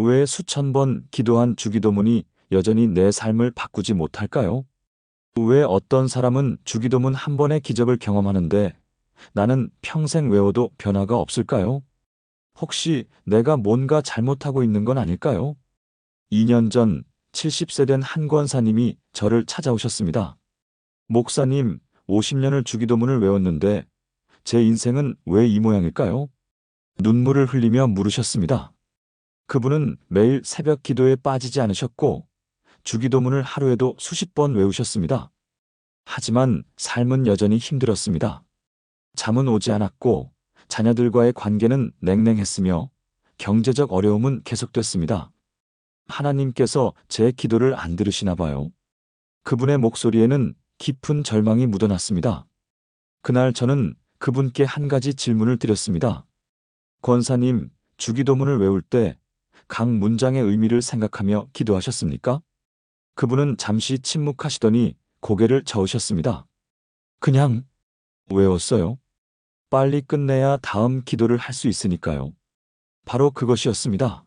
왜 수천 번 기도한 주기도문이 여전히 내 삶을 바꾸지 못할까요? 왜 어떤 사람은 주기도문 한 번의 기적을 경험하는데 나는 평생 외워도 변화가 없을까요? 혹시 내가 뭔가 잘못하고 있는 건 아닐까요? 2년 전 70세 된 한 권사님이 저를 찾아오셨습니다. 목사님, 50년을 주기도문을 외웠는데 제 인생은 왜 이 모양일까요? 눈물을 흘리며 물으셨습니다. 그분은 매일 새벽 기도에 빠지지 않으셨고 주기도문을 하루에도 수십 번 외우셨습니다. 하지만 삶은 여전히 힘들었습니다. 잠은 오지 않았고 자녀들과의 관계는 냉랭했으며 경제적 어려움은 계속됐습니다. 하나님께서 제 기도를 안 들으시나 봐요. 그분의 목소리에는 깊은 절망이 묻어났습니다. 그날 저는 그분께 한 가지 질문을 드렸습니다. 권사님, 주기도문을 외울 때 각 문장의 의미를 생각하며 기도하셨습니까? 그분은 잠시 침묵하시더니 고개를 저으셨습니다. 그냥 외웠어요. 빨리 끝내야 다음 기도를 할 수 있으니까요. 바로 그것이었습니다.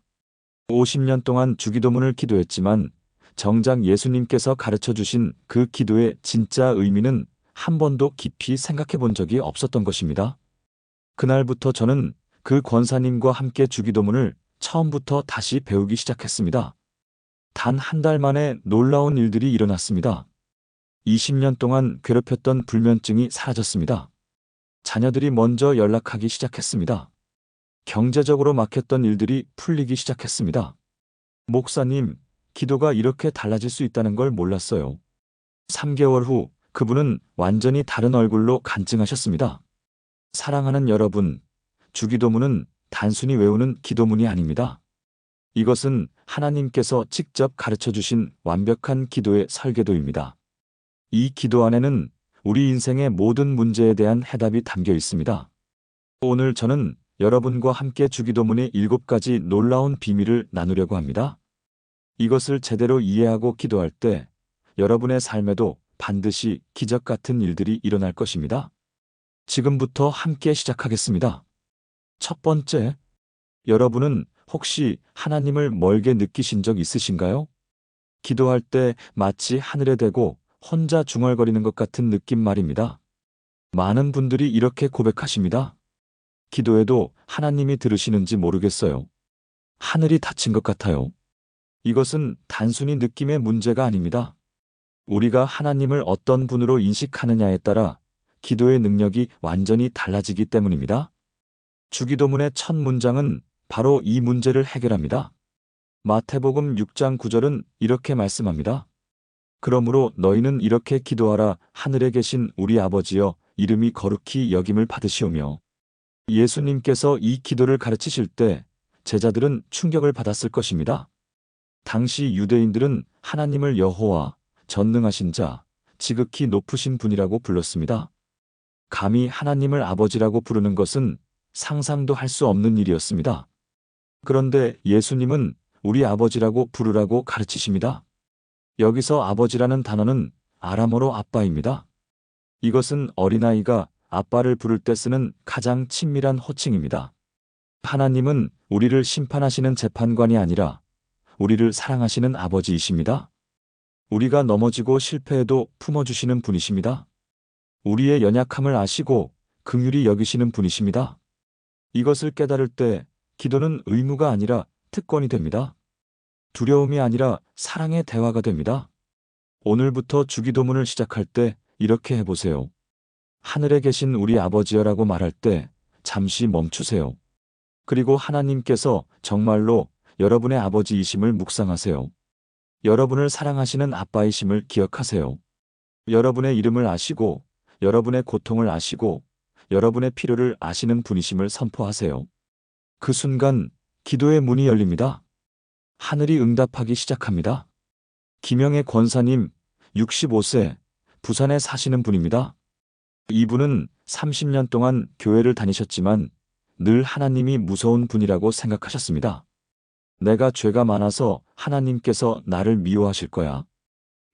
50년 동안 주기도문을 기도했지만 정작 예수님께서 가르쳐 주신 그 기도의 진짜 의미는 한 번도 깊이 생각해 본 적이 없었던 것입니다. 그날부터 저는 그 권사님과 함께 주기도문을 처음부터 다시 배우기 시작했습니다. 단 한 달 만에 놀라운 일들이 일어났습니다. 20년 동안 괴롭혔던 불면증이 사라졌습니다. 자녀들이 먼저 연락하기 시작했습니다. 경제적으로 막혔던 일들이 풀리기 시작했습니다. 목사님, 기도가 이렇게 달라질 수 있다는 걸 몰랐어요. 3개월 후 그분은 완전히 다른 얼굴로 간증하셨습니다. 사랑하는 여러분, 주기도문은 단순히 외우는 기도문이 아닙니다. 이것은 하나님께서 직접 가르쳐 주신 완벽한 기도의 설계도입니다. 이 기도 안에는 우리 인생의 모든 문제에 대한 해답이 담겨 있습니다. 오늘 저는 여러분과 함께 주기도문의 7가지 놀라운 비밀을 나누려고 합니다. 이것을 제대로 이해하고 기도할 때 여러분의 삶에도 반드시 기적 같은 일들이 일어날 것입니다. 지금부터 함께 시작하겠습니다. 첫 번째, 여러분은 혹시 하나님을 멀게 느끼신 적 있으신가요? 기도할 때 마치 하늘에 대고 혼자 중얼거리는 것 같은 느낌 말입니다. 많은 분들이 이렇게 고백하십니다. 기도해도 하나님이 들으시는지 모르겠어요. 하늘이 닫힌 것 같아요. 이것은 단순히 느낌의 문제가 아닙니다. 우리가 하나님을 어떤 분으로 인식하느냐에 따라 기도의 능력이 완전히 달라지기 때문입니다. 주기도문의 첫 문장은 바로 이 문제를 해결합니다. 마태복음 6장 9절은 이렇게 말씀합니다. 그러므로 너희는 이렇게 기도하라. 하늘에 계신 우리 아버지여, 이름이 거룩히 여김을 받으시오며. 예수님께서 이 기도를 가르치실 때 제자들은 충격을 받았을 것입니다. 당시 유대인들은 하나님을 여호와, 전능하신 자, 지극히 높으신 분이라고 불렀습니다. 감히 하나님을 아버지라고 부르는 것은 상상도 할 수 없는 일이었습니다. 그런데 예수님은 우리 아버지라고 부르라고 가르치십니다. 여기서 아버지라는 단어는 아람어로 아빠입니다. 이것은 어린아이가 아빠를 부를 때 쓰는 가장 친밀한 호칭입니다. 하나님은 우리를 심판하시는 재판관이 아니라 우리를 사랑하시는 아버지이십니다. 우리가 넘어지고 실패해도 품어주시는 분이십니다. 우리의 연약함을 아시고 긍휼히 여기시는 분이십니다. 이것을 깨달을 때 기도는 의무가 아니라 특권이 됩니다. 두려움이 아니라 사랑의 대화가 됩니다. 오늘부터 주기도문을 시작할 때 이렇게 해보세요. 하늘에 계신 우리 아버지여라고 말할 때 잠시 멈추세요. 그리고 하나님께서 정말로 여러분의 아버지이심을 묵상하세요. 여러분을 사랑하시는 아빠이심을 기억하세요. 여러분의 이름을 아시고 여러분의 고통을 아시고 여러분의 필요를 아시는 분이심을 선포하세요. 그 순간 기도의 문이 열립니다. 하늘이 응답하기 시작합니다. 김영애 권사님, 65세, 부산에 사시는 분입니다. 이분은 30년 동안 교회를 다니셨지만 늘 하나님이 무서운 분이라고 생각하셨습니다. 내가 죄가 많아서 하나님께서 나를 미워하실 거야.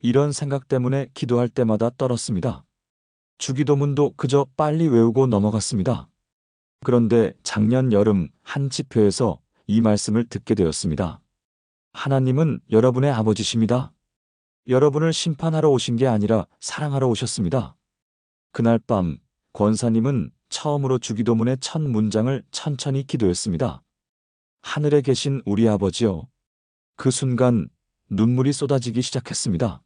이런 생각 때문에 기도할 때마다 떨었습니다. 주기도문도 그저 빨리 외우고 넘어갔습니다. 그런데 작년 여름 한 집회에서 이 말씀을 듣게 되었습니다. 하나님은 여러분의 아버지십니다. 여러분을 심판하러 오신 게 아니라 사랑하러 오셨습니다. 그날 밤 권사님은 처음으로 주기도문의 첫 문장을 천천히 기도했습니다. 하늘에 계신 우리 아버지여. 그 순간 눈물이 쏟아지기 시작했습니다.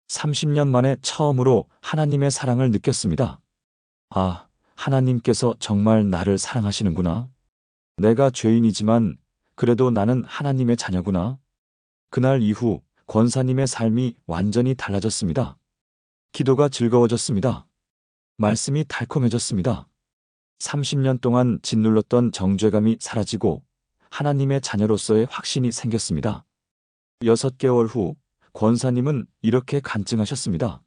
30년 만에 처음으로 하나님의 사랑을 느꼈습니다. 아, 하나님께서 정말 나를 사랑하시는구나. 내가 죄인이지만 그래도 나는 하나님의 자녀구나. 그날 이후 권사님의 삶이 완전히 달라졌습니다. 기도가 즐거워졌습니다. 말씀이 달콤해졌습니다. 30년 동안 짓눌렀던 정죄감이 사라지고 하나님의 자녀로서의 확신이 생겼습니다. 6개월 후 권사님은 이렇게 간증하셨습니다.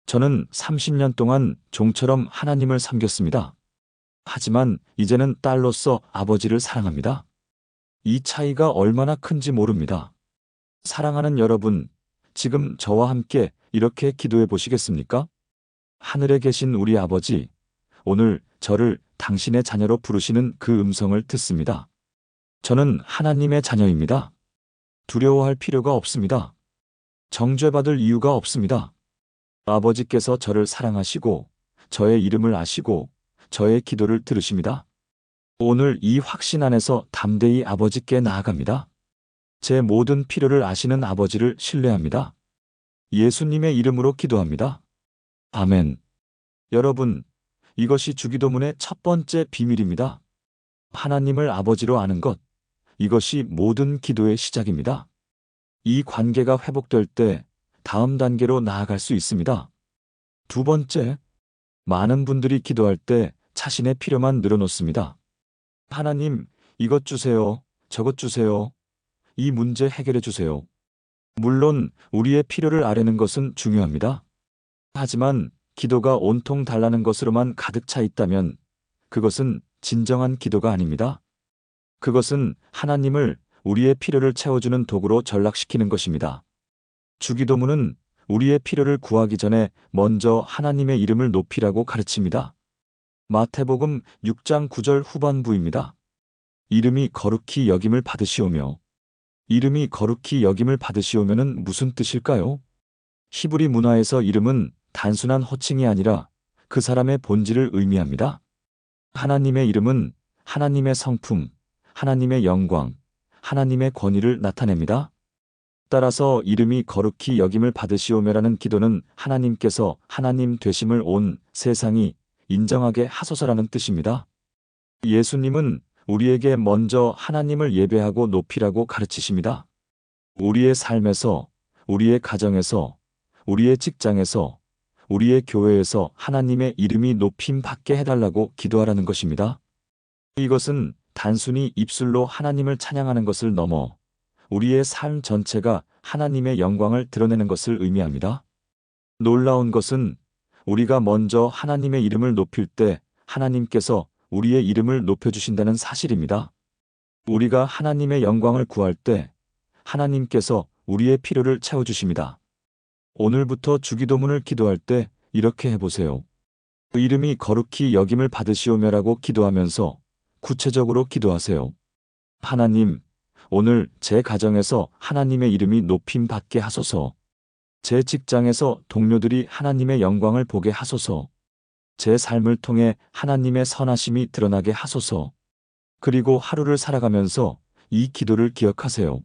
저는 30년 동안 종처럼 하나님을 섬겼습니다. 하지만 이제는 딸로서 아버지를 사랑합니다. 이 차이가 얼마나 큰지 모릅니다. 사랑하는 여러분, 지금 저와 함께 이렇게 기도해 보시겠습니까? 하늘에 계신 우리 아버지, 오늘 저를 당신의 자녀로 부르시는 그 음성을 듣습니다. 저는 하나님의 자녀입니다. 두려워할 필요가 없습니다. 정죄받을 이유가 없습니다. 아버지께서 저를 사랑하시고 저의 이름을 아시고 저의 기도를 들으십니다. 오늘 이 확신 안에서 담대히 아버지께 나아갑니다. 제 모든 필요를 아시는 아버지를 신뢰합니다. 예수님의 이름으로 기도합니다. 아멘. 여러분, 이것이 주기도문의 첫 번째 비밀입니다. 하나님을 아버지로 아는 것, 이것이 모든 기도의 시작입니다. 이 관계가 회복될 때 다음 단계로 나아갈 수 있습니다. 두 번째, 많은 분들이 기도할 때 자신의 필요만 늘어놓습니다. 하나님, 이것 주세요. 저것 주세요. 이 문제 해결해 주세요. 물론 우리의 필요를 아뢰는 것은 중요합니다. 하지만 기도가 온통 달라는 것으로만 가득 차 있다면 그것은 진정한 기도가 아닙니다. 그것은 하나님을 우리의 필요를 채워주는 도구로 전락시키는 것입니다. 주기도문은 우리의 필요를 구하기 전에 먼저 하나님의 이름을 높이라고 가르칩니다. 마태복음 6장 9절 후반부입니다. 이름이 거룩히 여김을 받으시오며. 이름이 거룩히 여김을 받으시오면은 무슨 뜻일까요? 히브리 문화에서 이름은 단순한 호칭이 아니라 그 사람의 본질을 의미합니다. 하나님의 이름은 하나님의 성품, 하나님의 영광, 하나님의 권위를 나타냅니다. 따라서 이름이 거룩히 여김을 받으시오며라는 기도는 하나님께서 하나님 되심을 온 세상이 인정하게 하소서라는 뜻입니다. 예수님은 우리에게 먼저 하나님을 예배하고 높이라고 가르치십니다. 우리의 삶에서, 우리의 가정에서, 우리의 직장에서, 우리의 교회에서 하나님의 이름이 높임 받게 해달라고 기도하라는 것입니다. 이것은 단순히 입술로 하나님을 찬양하는 것을 넘어 우리의 삶 전체가 하나님의 영광을 드러내는 것을 의미합니다. 놀라운 것은 우리가 먼저 하나님의 이름을 높일 때 하나님께서 우리의 이름을 높여주신다는 사실입니다. 우리가 하나님의 영광을 구할 때 하나님께서 우리의 필요를 채워주십니다. 오늘부터 주기도문을 기도할 때 이렇게 해보세요. 이름이 거룩히 여김을 받으시오며라고 기도하면서 구체적으로 기도하세요. 하나님, 오늘 제 가정에서 하나님의 이름이 높임 받게 하소서. 제 직장에서 동료들이 하나님의 영광을 보게 하소서. 제 삶을 통해 하나님의 선하심이 드러나게 하소서. 그리고 하루를 살아가면서 이 기도를 기억하세요.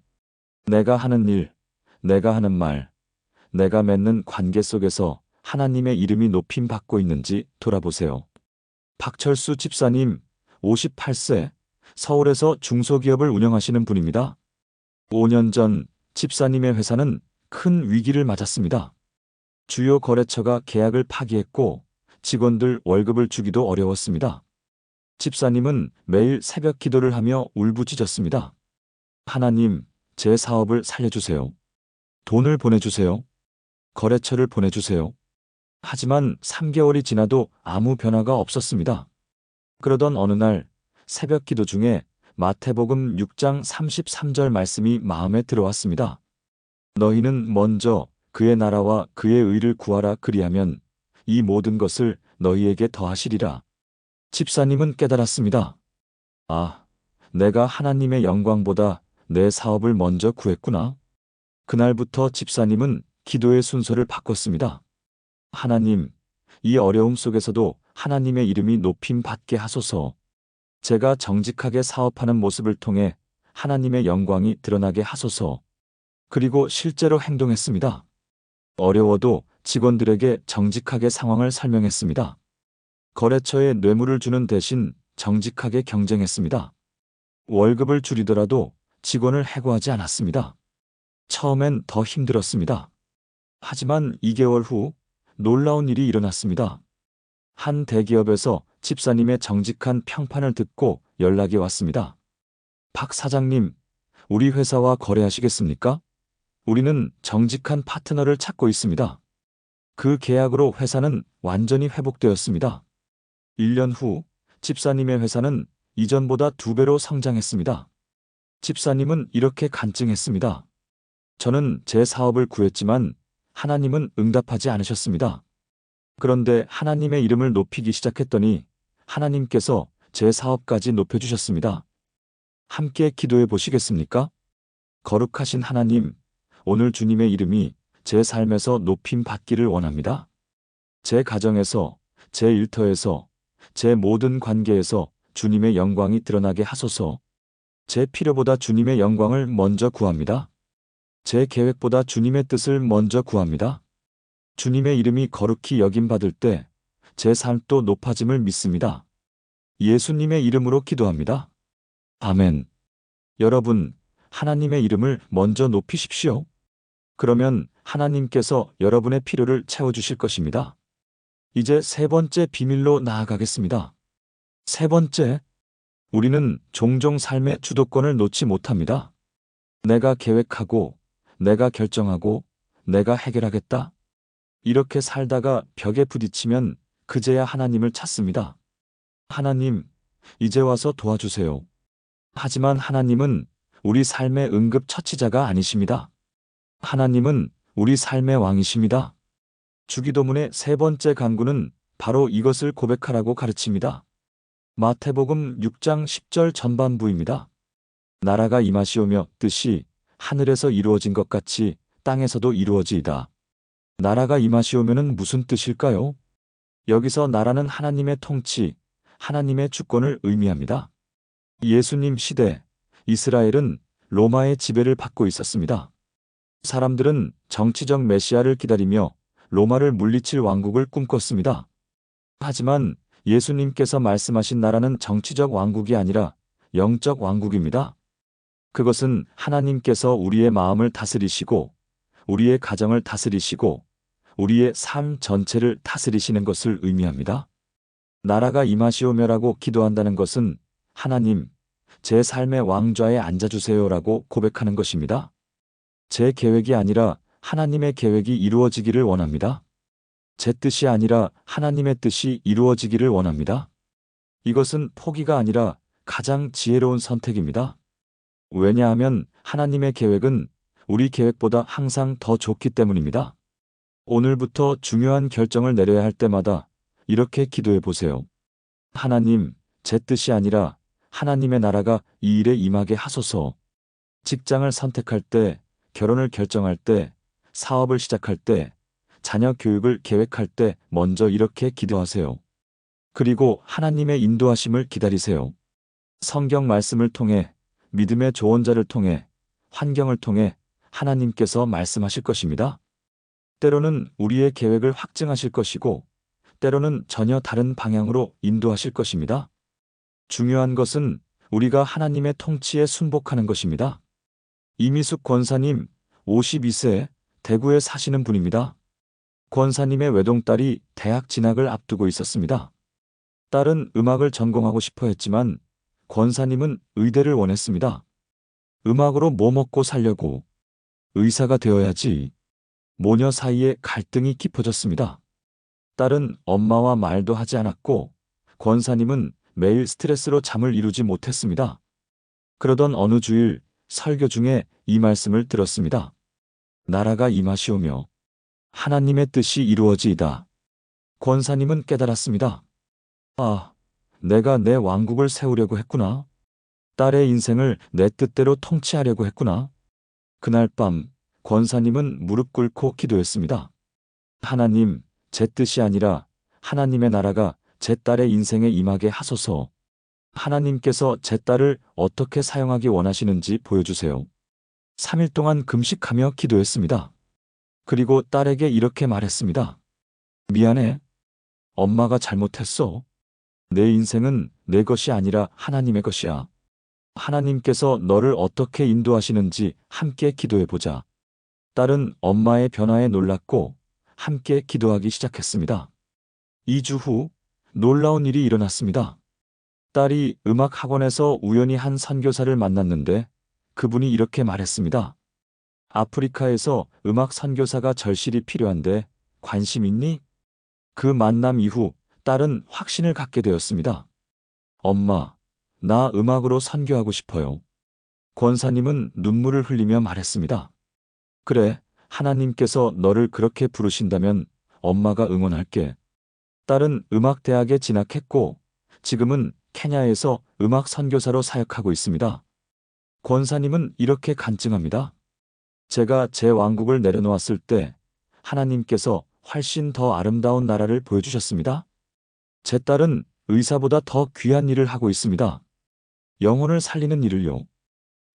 내가 하는 일, 내가 하는 말, 내가 맺는 관계 속에서 하나님의 이름이 높임 받고 있는지 돌아보세요. 박철수 집사님, 58세, 서울에서 중소기업을 운영하시는 분입니다. 5년 전 집사님의 회사는 큰 위기를 맞았습니다. 주요 거래처가 계약을 파기했고 직원들 월급을 주기도 어려웠습니다. 집사님은 매일 새벽 기도를 하며 울부짖었습니다. 하나님, 제 사업을 살려주세요. 돈을 보내주세요. 거래처를 보내주세요. 하지만 3개월이 지나도 아무 변화가 없었습니다. 그러던 어느 날 새벽 기도 중에 마태복음 6장 33절 말씀이 마음에 들어왔습니다. 너희는 먼저 그의 나라와 그의 의를 구하라 그리하면 이 모든 것을 너희에게 더하시리라. 집사님은 깨달았습니다. 아, 내가 하나님의 영광보다 내 사업을 먼저 구했구나. 그날부터 집사님은 기도의 순서를 바꿨습니다. 하나님, 이 어려움 속에서도 하나님의 이름이 높임 받게 하소서. 제가 정직하게 사업하는 모습을 통해 하나님의 영광이 드러나게 하소서. 그리고 실제로 행동했습니다. 어려워도 직원들에게 정직하게 상황을 설명했습니다. 거래처에 뇌물을 주는 대신 정직하게 경쟁했습니다. 월급을 줄이더라도 직원을 해고하지 않았습니다. 처음엔 더 힘들었습니다. 하지만 2개월 후 놀라운 일이 일어났습니다. 한 대기업에서 집사님의 정직한 평판을 듣고 연락이 왔습니다. 박 사장님, 우리 회사와 거래하시겠습니까? 우리는 정직한 파트너를 찾고 있습니다. 그 계약으로 회사는 완전히 회복되었습니다. 1년 후 집사님의 회사는 이전보다 2배로 성장했습니다. 집사님은 이렇게 간증했습니다. 저는 제 사업을 구했지만 하나님은 응답하지 않으셨습니다. 그런데 하나님의 이름을 높이기 시작했더니 하나님께서 제 사업까지 높여주셨습니다. 함께 기도해 보시겠습니까? 거룩하신 하나님, 오늘 주님의 이름이 제 삶에서 높임 받기를 원합니다. 제 가정에서, 제 일터에서, 제 모든 관계에서 주님의 영광이 드러나게 하소서. 제 필요보다 주님의 영광을 먼저 구합니다. 제 계획보다 주님의 뜻을 먼저 구합니다. 주님의 이름이 거룩히 여김받을 때 제 삶도 높아짐을 믿습니다. 예수님의 이름으로 기도합니다. 아멘. 여러분, 하나님의 이름을 먼저 높이십시오. 그러면 하나님께서 여러분의 필요를 채워주실 것입니다. 이제 3번째 비밀로 나아가겠습니다. 3번째, 우리는 종종 삶의 주도권을 놓지 못합니다. 내가 계획하고, 내가 결정하고, 내가 해결하겠다. 이렇게 살다가 벽에 부딪히면 그제야 하나님을 찾습니다. 하나님, 이제 와서 도와주세요. 하지만 하나님은 우리 삶의 응급처치자가 아니십니다. 하나님은 우리 삶의 왕이십니다. 주기도문의 3번째 간구는 바로 이것을 고백하라고 가르칩니다. 마태복음 6장 10절 전반부입니다. 나라가 임하시오며 뜻이 하늘에서 이루어진 것 같이 땅에서도 이루어지이다. 나라가 임하시오면은 무슨 뜻일까요? 여기서 나라는 하나님의 통치, 하나님의 주권을 의미합니다. 예수님 시대, 이스라엘은 로마의 지배를 받고 있었습니다. 사람들은 정치적 메시아를 기다리며 로마를 물리칠 왕국을 꿈꿨습니다. 하지만 예수님께서 말씀하신 나라는 정치적 왕국이 아니라 영적 왕국입니다. 그것은 하나님께서 우리의 마음을 다스리시고, 우리의 가정을 다스리시고, 우리의 삶 전체를 다스리시는 것을 의미합니다. 나라가 임하시오며라고 기도한다는 것은 하나님, 제 삶의 왕좌에 앉아주세요라고 고백하는 것입니다. 제 계획이 아니라 하나님의 계획이 이루어지기를 원합니다. 제 뜻이 아니라 하나님의 뜻이 이루어지기를 원합니다. 이것은 포기가 아니라 가장 지혜로운 선택입니다. 왜냐하면 하나님의 계획은 우리 계획보다 항상 더 좋기 때문입니다. 오늘부터 중요한 결정을 내려야 할 때마다 이렇게 기도해 보세요. 하나님, 제 뜻이 아니라 하나님의 나라가 이 일에 임하게 하소서. 직장을 선택할 때, 결혼을 결정할 때, 사업을 시작할 때, 자녀 교육을 계획할 때 먼저 이렇게 기도하세요. 그리고 하나님의 인도하심을 기다리세요. 성경 말씀을 통해, 믿음의 조언자를 통해, 환경을 통해 하나님께서 말씀하실 것입니다. 때로는 우리의 계획을 확증하실 것이고, 때로는 전혀 다른 방향으로 인도하실 것입니다. 중요한 것은 우리가 하나님의 통치에 순복하는 것입니다. 이미숙 권사님, 52세, 대구에 사시는 분입니다. 권사님의 외동딸이 대학 진학을 앞두고 있었습니다. 딸은 음악을 전공하고 싶어 했지만 권사님은 의대를 원했습니다. 음악으로 뭐 먹고 살려고? 의사가 되어야지. 모녀 사이에 갈등이 깊어졌습니다. 딸은 엄마와 말도 하지 않았고 권사님은 매일 스트레스로 잠을 이루지 못했습니다. 그러던 어느 주일 설교 중에 이 말씀을 들었습니다. 나라가 임하시오며 하나님의 뜻이 이루어지이다. 권사님은 깨달았습니다. 아, 내가 내 왕국을 세우려고 했구나. 딸의 인생을 내 뜻대로 통치하려고 했구나. 그날 밤 권사님은 무릎 꿇고 기도했습니다. 하나님, 제 뜻이 아니라 하나님의 나라가 제 딸의 인생에 임하게 하소서. 하나님께서 제 딸을 어떻게 사용하기 원하시는지 보여주세요. 3일 동안 금식하며 기도했습니다. 그리고 딸에게 이렇게 말했습니다. 미안해. 엄마가 잘못했어. 내 인생은 내 것이 아니라 하나님의 것이야. 하나님께서 너를 어떻게 인도하시는지 함께 기도해보자. 딸은 엄마의 변화에 놀랐고 함께 기도하기 시작했습니다. 2주 후 놀라운 일이 일어났습니다. 딸이 음악 학원에서 우연히 한 선교사를 만났는데 그분이 이렇게 말했습니다. 아프리카에서 음악 선교사가 절실히 필요한데 관심 있니? 그 만남 이후 딸은 확신을 갖게 되었습니다. 엄마, 나 음악으로 선교하고 싶어요. 권사님은 눈물을 흘리며 말했습니다. 그래, 하나님께서 너를 그렇게 부르신다면 엄마가 응원할게. 딸은 음악대학에 진학했고 지금은 케냐에서 음악 선교사로 사역하고 있습니다. 권사님은 이렇게 간증합니다. 제가 제 왕국을 내려놓았을 때 하나님께서 훨씬 더 아름다운 나라를 보여주셨습니다. 제 딸은 의사보다 더 귀한 일을 하고 있습니다. 영혼을 살리는 일을요.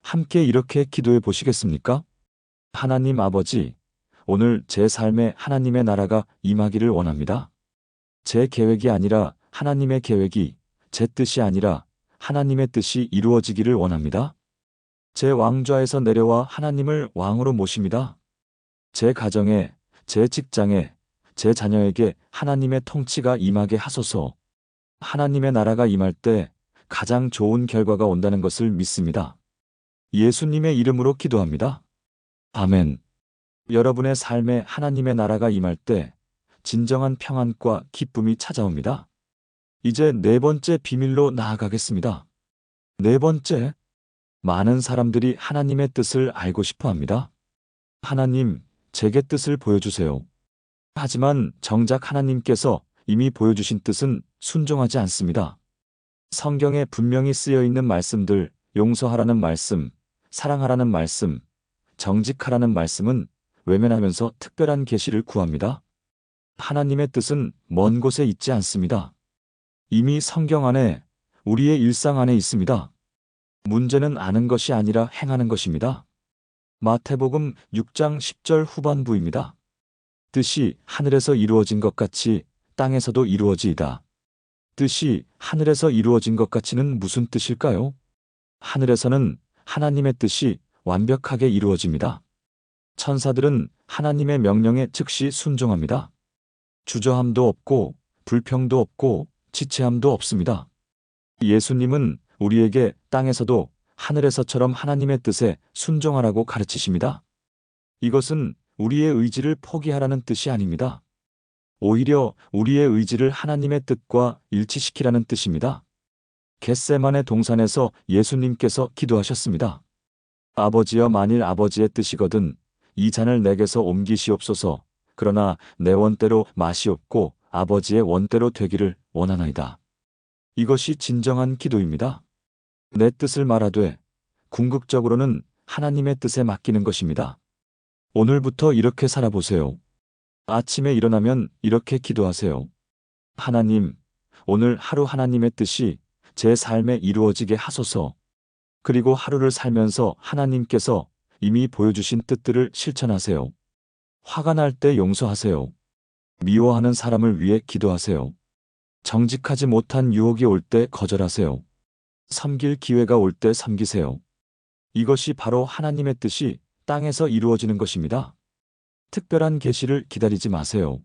함께 이렇게 기도해 보시겠습니까? 하나님 아버지, 오늘 제 삶에 하나님의 나라가 임하기를 원합니다. 제 계획이 아니라 하나님의 계획이, 제 뜻이 아니라 하나님의 뜻이 이루어지기를 원합니다. 제 왕좌에서 내려와 하나님을 왕으로 모십니다. 제 가정에, 제 직장에, 제 자녀에게 하나님의 통치가 임하게 하소서. 하나님의 나라가 임할 때 가장 좋은 결과가 온다는 것을 믿습니다. 예수님의 이름으로 기도합니다. 아멘. 여러분의 삶에 하나님의 나라가 임할 때 진정한 평안과 기쁨이 찾아옵니다. 이제 네 번째 비밀로 나아가겠습니다. 네 번째, 많은 사람들이 하나님의 뜻을 알고 싶어 합니다. 하나님, 제게 뜻을 보여주세요. 하지만 정작 하나님께서 이미 보여주신 뜻은 순종하지 않습니다. 성경에 분명히 쓰여 있는 말씀들, 용서하라는 말씀, 사랑하라는 말씀, 정직하라는 말씀은 외면하면서 특별한 계시를 구합니다. 하나님의 뜻은 먼 곳에 있지 않습니다. 이미 성경 안에, 우리의 일상 안에 있습니다. 문제는 아는 것이 아니라 행하는 것입니다. 마태복음 6장 10절 후반부입니다. 뜻이 하늘에서 이루어진 것 같이 땅에서도 이루어지이다. 뜻이 하늘에서 이루어진 것 같이는 무슨 뜻일까요? 하늘에서는 하나님의 뜻이 완벽하게 이루어집니다. 천사들은 하나님의 명령에 즉시 순종합니다. 주저함도 없고 불평도 없고 지체함도 없습니다. 예수님은 우리에게 땅에서도 하늘에서처럼 하나님의 뜻에 순종하라고 가르치십니다. 이것은 우리의 의지를 포기하라는 뜻이 아닙니다. 오히려 우리의 의지를 하나님의 뜻과 일치시키라는 뜻입니다. 겟세마네 동산에서 예수님께서 기도하셨습니다. 아버지여, 만일 아버지의 뜻이거든 이 잔을 내게서 옮기시옵소서. 그러나 내 원대로 마시옵고 아버지의 원대로 되기를 원하나이다. 이것이 진정한 기도입니다. 내 뜻을 말하되 궁극적으로는 하나님의 뜻에 맡기는 것입니다. 오늘부터 이렇게 살아보세요. 아침에 일어나면 이렇게 기도하세요. 하나님, 오늘 하루 하나님의 뜻이 제 삶에 이루어지게 하소서. 그리고 하루를 살면서 하나님께서 이미 보여주신 뜻들을 실천하세요. 화가 날 때 용서하세요. 미워하는 사람을 위해 기도하세요. 정직하지 못한 유혹이 올 때 거절하세요. 섬길 기회가 올 때 섬기세요. 이것이 바로 하나님의 뜻이 땅에서 이루어지는 것입니다. 특별한 계시를 기다리지 마세요.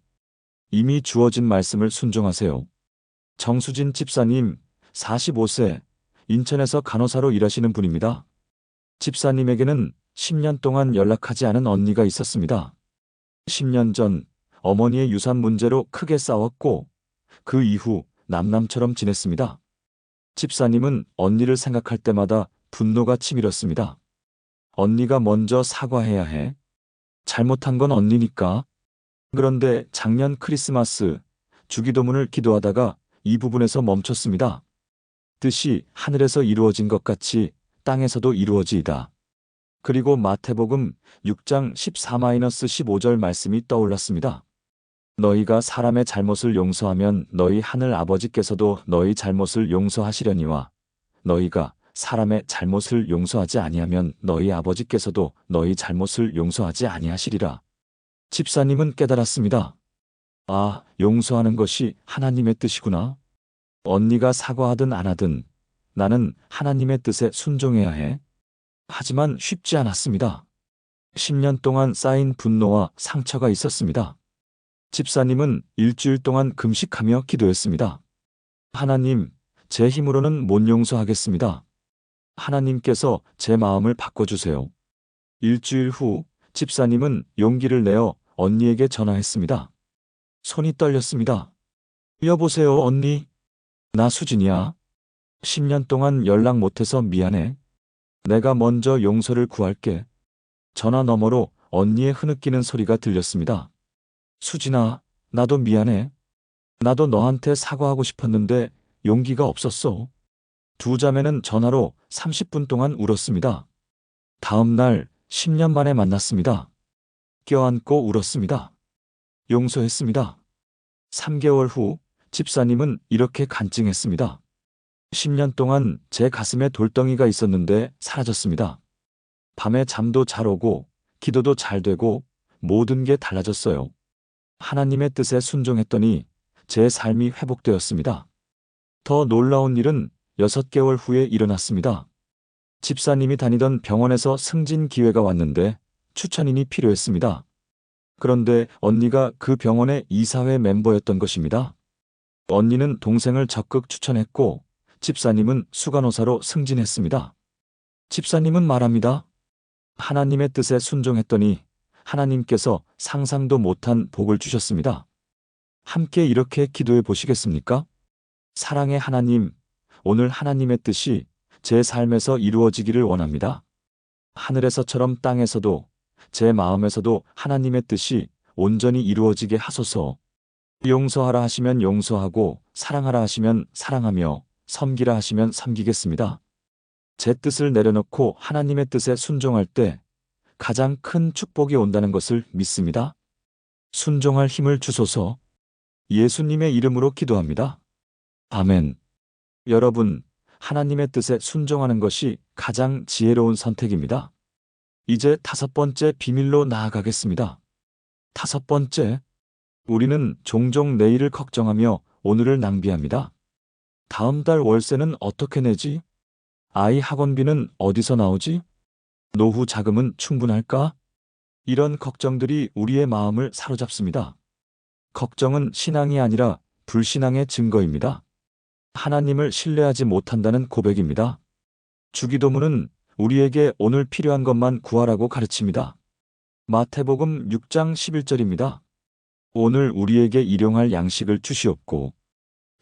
이미 주어진 말씀을 순종하세요. 정수진 집사님, 45세, 인천에서 간호사로 일하시는 분입니다. 집사님에게는 10년 동안 연락하지 않은 언니가 있었습니다. 10년 전 어머니의 유산 문제로 크게 싸웠고 그 이후 남남처럼 지냈습니다. 집사님은 언니를 생각할 때마다 분노가 치밀었습니다. 언니가 먼저 사과해야 해. 잘못한 건 언니니까. 그런데 작년 크리스마스 주기도문을 기도하다가 이 부분에서 멈췄습니다. 뜻이 하늘에서 이루어진 것 같이 땅에서도 이루어지이다. 그리고 마태복음 6장 14-15절 말씀이 떠올랐습니다. 너희가 사람의 잘못을 용서하면 너희 하늘 아버지께서도 너희 잘못을 용서하시려니와 너희가 사람의 잘못을 용서하지 아니하면 너희 아버지께서도 너희 잘못을 용서하지 아니하시리라. 집사님은 깨달았습니다. 아, 용서하는 것이 하나님의 뜻이구나. 언니가 사과하든 안 하든 나는 하나님의 뜻에 순종해야 해. 하지만 쉽지 않았습니다. 10년 동안 쌓인 분노와 상처가 있었습니다. 집사님은 일주일 동안 금식하며 기도했습니다. 하나님, 제 힘으로는 못 용서하겠습니다. 하나님께서 제 마음을 바꿔주세요. 일주일 후 집사님은 용기를 내어 언니에게 전화했습니다. 손이 떨렸습니다. 여보세요, 언니. 나 수진이야. 10년 동안 연락 못해서 미안해. 내가 먼저 용서를 구할게. 전화 너머로 언니의 흐느끼는 소리가 들렸습니다. 수진아, 나도 미안해. 나도 너한테 사과하고 싶었는데 용기가 없었어. 두 자매는 전화로 30분 동안 울었습니다. 다음 날 10년 만에 만났습니다. 껴안고 울었습니다. 용서했습니다. 3개월 후 집사님은 이렇게 간증했습니다. 10년 동안 제 가슴에 돌덩이가 있었는데 사라졌습니다. 밤에 잠도 잘 오고 기도도 잘 되고 모든 게 달라졌어요. 하나님의 뜻에 순종했더니 제 삶이 회복되었습니다. 더 놀라운 일은 6개월 후에 일어났습니다. 집사님이 다니던 병원에서 승진 기회가 왔는데 추천인이 필요했습니다. 그런데 언니가 그 병원의 이사회 멤버였던 것입니다. 언니는 동생을 적극 추천했고 집사님은 수간호사로 승진했습니다. 집사님은 말합니다. 하나님의 뜻에 순종했더니 하나님께서 상상도 못한 복을 주셨습니다. 함께 이렇게 기도해 보시겠습니까? 사랑의 하나님, 오늘 하나님의 뜻이 제 삶에서 이루어지기를 원합니다. 하늘에서처럼 땅에서도 제 마음에서도 하나님의 뜻이 온전히 이루어지게 하소서. 용서하라 하시면 용서하고 사랑하라 하시면 사랑하며 섬기라 하시면 섬기겠습니다. 제 뜻을 내려놓고 하나님의 뜻에 순종할 때 가장 큰 축복이 온다는 것을 믿습니다. 순종할 힘을 주소서. 예수님의 이름으로 기도합니다. 아멘. 여러분, 하나님의 뜻에 순종하는 것이 가장 지혜로운 선택입니다. 이제 5번째 비밀로 나아가겠습니다. 5번째, 우리는 종종 내일을 걱정하며 오늘을 낭비합니다. 다음 달 월세는 어떻게 내지? 아이 학원비는 어디서 나오지? 노후 자금은 충분할까? 이런 걱정들이 우리의 마음을 사로잡습니다. 걱정은 신앙이 아니라 불신앙의 증거입니다. 하나님을 신뢰하지 못한다는 고백입니다. 주기도문은 우리에게 오늘 필요한 것만 구하라고 가르칩니다. 마태복음 6장 11절입니다. 오늘 우리에게 일용할 양식을 주시옵고.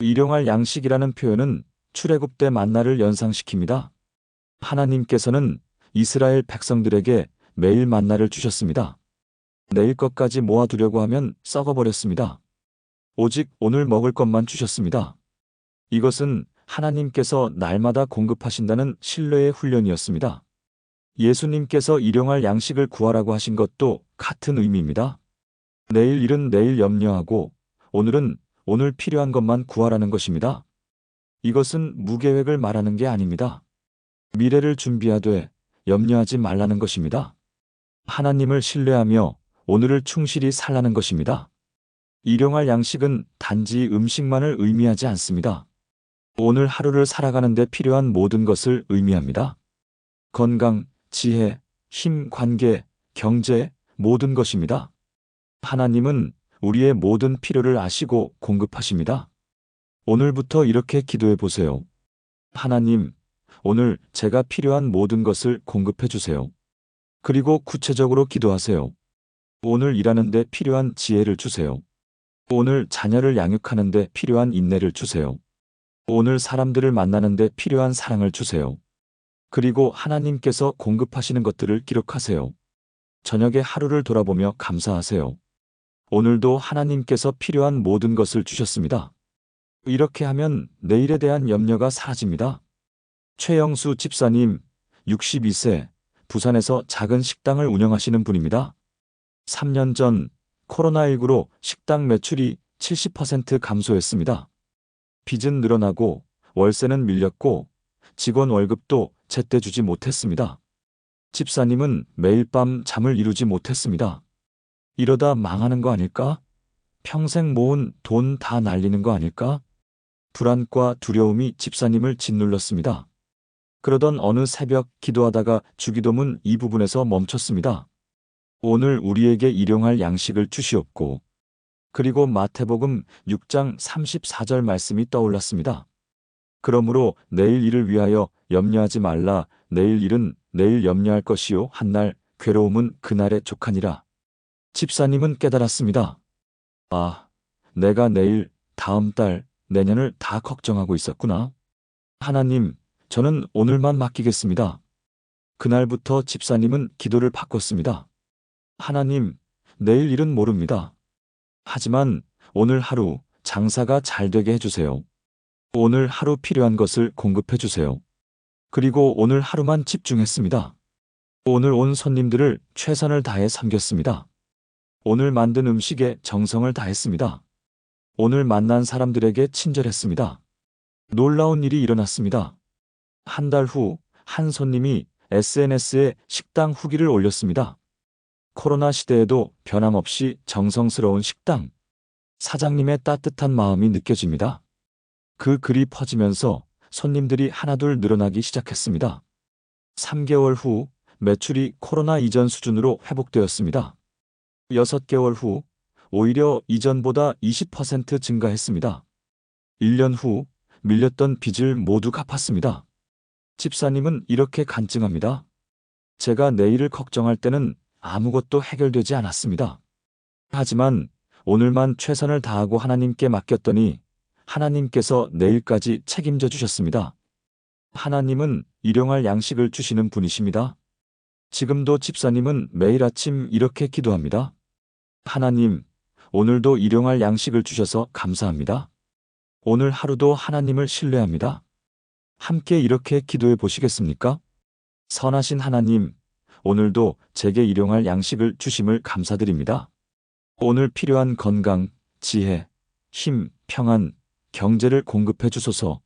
일용할 양식이라는 표현은 출애굽 때 만나를 연상시킵니다. 하나님께서는 이스라엘 백성들에게 매일 만나를 주셨습니다. 내일 것까지 모아두려고 하면 썩어버렸습니다. 오직 오늘 먹을 것만 주셨습니다. 이것은 하나님께서 날마다 공급하신다는 신뢰의 훈련이었습니다. 예수님께서 일용할 양식을 구하라고 하신 것도 같은 의미입니다. 내일 일은 내일 염려하고 오늘은 오늘 필요한 것만 구하라는 것입니다. 이것은 무계획을 말하는 게 아닙니다. 미래를 준비하되 염려하지 말라는 것입니다. 하나님을 신뢰하며 오늘을 충실히 살라는 것입니다. 일용할 양식은 단지 음식만을 의미하지 않습니다. 오늘 하루를 살아가는 데 필요한 모든 것을 의미합니다. 건강, 지혜, 힘, 관계, 경제, 모든 것입니다. 하나님은 우리의 모든 필요를 아시고 공급하십니다. 오늘부터 이렇게 기도해 보세요. 하나님, 오늘 제가 필요한 모든 것을 공급해 주세요. 그리고 구체적으로 기도하세요. 오늘 일하는 데 필요한 지혜를 주세요. 오늘 자녀를 양육하는 데 필요한 인내를 주세요. 오늘 사람들을 만나는 데 필요한 사랑을 주세요. 그리고 하나님께서 공급하시는 것들을 기록하세요. 저녁에 하루를 돌아보며 감사하세요. 오늘도 하나님께서 필요한 모든 것을 주셨습니다. 이렇게 하면 내일에 대한 염려가 사라집니다. 최영수 집사님, 62세, 부산에서 작은 식당을 운영하시는 분입니다. 3년 전 코로나19로 식당 매출이 70% 감소했습니다. 빚은 늘어나고 월세는 밀렸고 직원 월급도 제때 주지 못했습니다. 집사님은 매일 밤 잠을 이루지 못했습니다. 이러다 망하는 거 아닐까? 평생 모은 돈 다 날리는 거 아닐까? 불안과 두려움이 집사님을 짓눌렀습니다. 그러던 어느 새벽 기도하다가 주기도문 이 부분에서 멈췄습니다. 오늘 우리에게 일용할 양식을 주시옵고. 그리고 마태복음 6장 34절 말씀이 떠올랐습니다. 그러므로 내일 일을 위하여 염려하지 말라. 내일 일은 내일 염려할 것이요 한날 괴로움은 그날에 족하니라. 집사님은 깨달았습니다. 아, 내가 내일, 다음 달, 내년을 다 걱정하고 있었구나. 하나님, 저는 오늘만 맡기겠습니다. 그날부터 집사님은 기도를 바꿨습니다. 하나님, 내일 일은 모릅니다. 하지만 오늘 하루 장사가 잘 되게 해주세요. 오늘 하루 필요한 것을 공급해 주세요. 그리고 오늘 하루만 집중했습니다. 오늘 온 손님들을 최선을 다해 섬겼습니다. 오늘 만든 음식에 정성을 다했습니다. 오늘 만난 사람들에게 친절했습니다. 놀라운 일이 일어났습니다. 한 달 후 한 손님이 SNS에 식당 후기를 올렸습니다. 코로나 시대에도 변함없이 정성스러운 식당. 사장님의 따뜻한 마음이 느껴집니다. 그 글이 퍼지면서 손님들이 하나둘 늘어나기 시작했습니다. 3개월 후 매출이 코로나 이전 수준으로 회복되었습니다. 6개월 후 오히려 이전보다 20% 증가했습니다. 1년 후 밀렸던 빚을 모두 갚았습니다. 집사님은 이렇게 간증합니다. 제가 내일을 걱정할 때는 아무것도 해결되지 않았습니다. 하지만 오늘만 최선을 다하고 하나님께 맡겼더니 하나님께서 내일까지 책임져 주셨습니다. 하나님은 일용할 양식을 주시는 분이십니다. 지금도 집사님은 매일 아침 이렇게 기도합니다. 하나님, 오늘도 일용할 양식을 주셔서 감사합니다. 오늘 하루도 하나님을 신뢰합니다. 함께 이렇게 기도해 보시겠습니까? 선하신 하나님, 오늘도 제게 일용할 양식을 주심을 감사드립니다. 오늘 필요한 건강, 지혜, 힘, 평안, 경제를 공급해 주소서.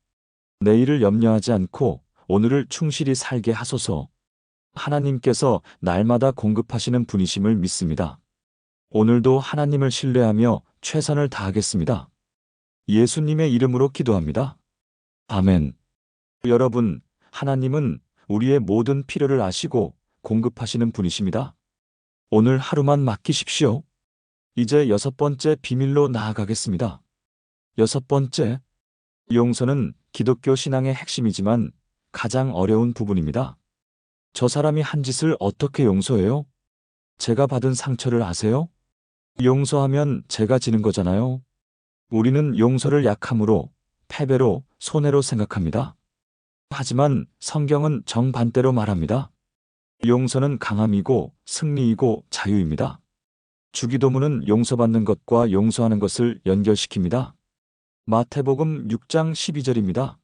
내일을 염려하지 않고 오늘을 충실히 살게 하소서. 하나님께서 날마다 공급하시는 분이심을 믿습니다. 오늘도 하나님을 신뢰하며 최선을 다하겠습니다. 예수님의 이름으로 기도합니다. 아멘. 여러분, 하나님은 우리의 모든 필요를 아시고 공급하시는 분이십니다. 오늘 하루만 맡기십시오. 이제 6번째 비밀로 나아가겠습니다. 6번째, 용서는 기독교 신앙의 핵심이지만 가장 어려운 부분입니다. 저 사람이 한 짓을 어떻게 용서해요? 제가 받은 상처를 아세요? 용서하면 제가 지는 거잖아요. 우리는 용서를 약함으로, 패배로, 손해로 생각합니다. 하지만 성경은 정반대로 말합니다. 용서는 강함이고 승리이고 자유입니다. 주기도문은 용서받는 것과 용서하는 것을 연결시킵니다. 마태복음 6장 12절입니다.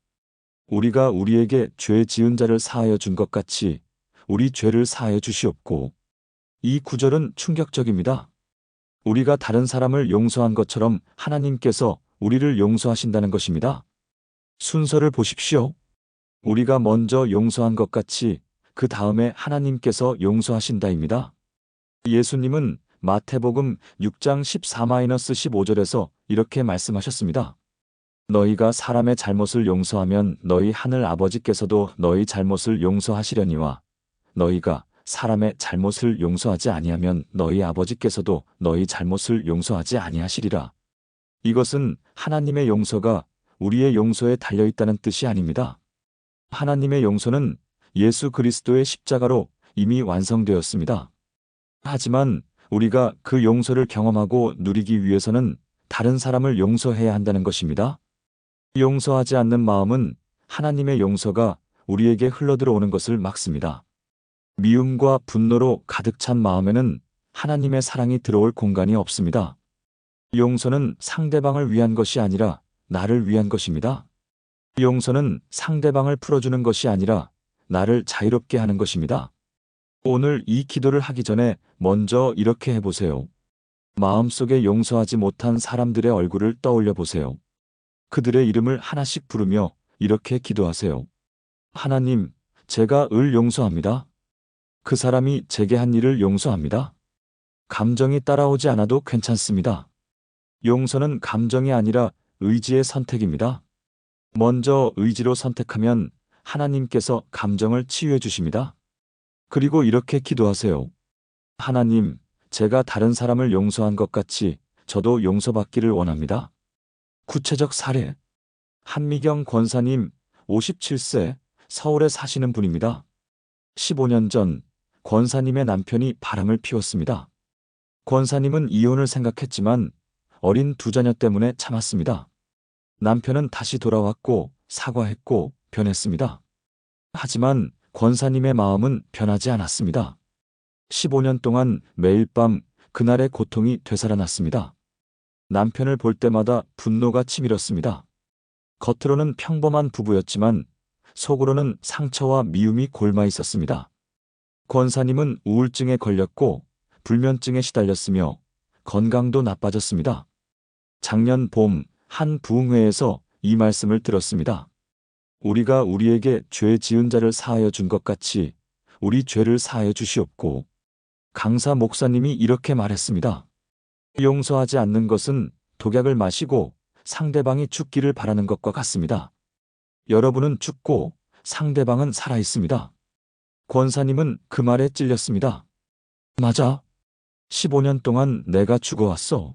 우리가 우리에게 죄 지은 자를 사하여 준 것 같이 우리 죄를 사하여 주시옵고. 이 구절은 충격적입니다. 우리가 다른 사람을 용서한 것처럼 하나님께서 우리를 용서하신다는 것입니다. 순서를 보십시오. 우리가 먼저 용서한 것 같이 그 다음에 하나님께서 용서하신다입니다. 예수님은 마태복음 6장 14-15절에서 이렇게 말씀하셨습니다. 너희가 사람의 잘못을 용서하면 너희 하늘 아버지께서도 너희 잘못을 용서하시려니와 너희가 사람의 잘못을 용서하지 아니하면 너희 아버지께서도 너희 잘못을 용서하지 아니하시리라. 이것은 하나님의 용서가 우리의 용서에 달려있다는 뜻이 아닙니다. 하나님의 용서는 예수 그리스도의 십자가로 이미 완성되었습니다. 하지만 우리가 그 용서를 경험하고 누리기 위해서는 다른 사람을 용서해야 한다는 것입니다. 용서하지 않는 마음은 하나님의 용서가 우리에게 흘러들어오는 것을 막습니다. 미움과 분노로 가득 찬 마음에는 하나님의 사랑이 들어올 공간이 없습니다. 용서는 상대방을 위한 것이 아니라 나를 위한 것입니다. 용서는 상대방을 풀어주는 것이 아니라 나를 자유롭게 하는 것입니다. 오늘 이 기도를 하기 전에 먼저 이렇게 해보세요. 마음속에 용서하지 못한 사람들의 얼굴을 떠올려 보세요. 그들의 이름을 하나씩 부르며 이렇게 기도하세요. 하나님, 제가 을 용서합니다. 그 사람이 제게 한 일을 용서합니다. 감정이 따라오지 않아도 괜찮습니다. 용서는 감정이 아니라 의지의 선택입니다. 먼저 의지로 선택하면 하나님께서 감정을 치유해 주십니다. 그리고 이렇게 기도하세요. 하나님, 제가 다른 사람을 용서한 것 같이 저도 용서받기를 원합니다. 구체적 사례. 한미경 권사님, 57세, 서울에 사시는 분입니다. 15년 전 권사님의 남편이 바람을 피웠습니다. 권사님은 이혼을 생각했지만 어린 두 자녀 때문에 참았습니다. 남편은 다시 돌아왔고 사과했고 변했습니다. 하지만 권사님의 마음은 변하지 않았습니다. 15년 동안 매일 밤 그날의 고통이 되살아났습니다. 남편을 볼 때마다 분노가 치밀었습니다. 겉으로는 평범한 부부였지만 속으로는 상처와 미움이 골마 있었습니다. 권사님은 우울증에 걸렸고 불면증에 시달렸으며 건강도 나빠졌습니다. 작년 봄 한 부흥회에서 이 말씀을 들었습니다. 우리가 우리에게 죄 지은 자를 사하여 준 것 같이 우리 죄를 사하여 주시옵고, 강사 목사님이 이렇게 말했습니다. 용서하지 않는 것은 독약을 마시고 상대방이 죽기를 바라는 것과 같습니다. 여러분은 죽고 상대방은 살아 있습니다. 권사님은 그 말에 찔렸습니다. 맞아. 15년 동안 내가 죽어왔어.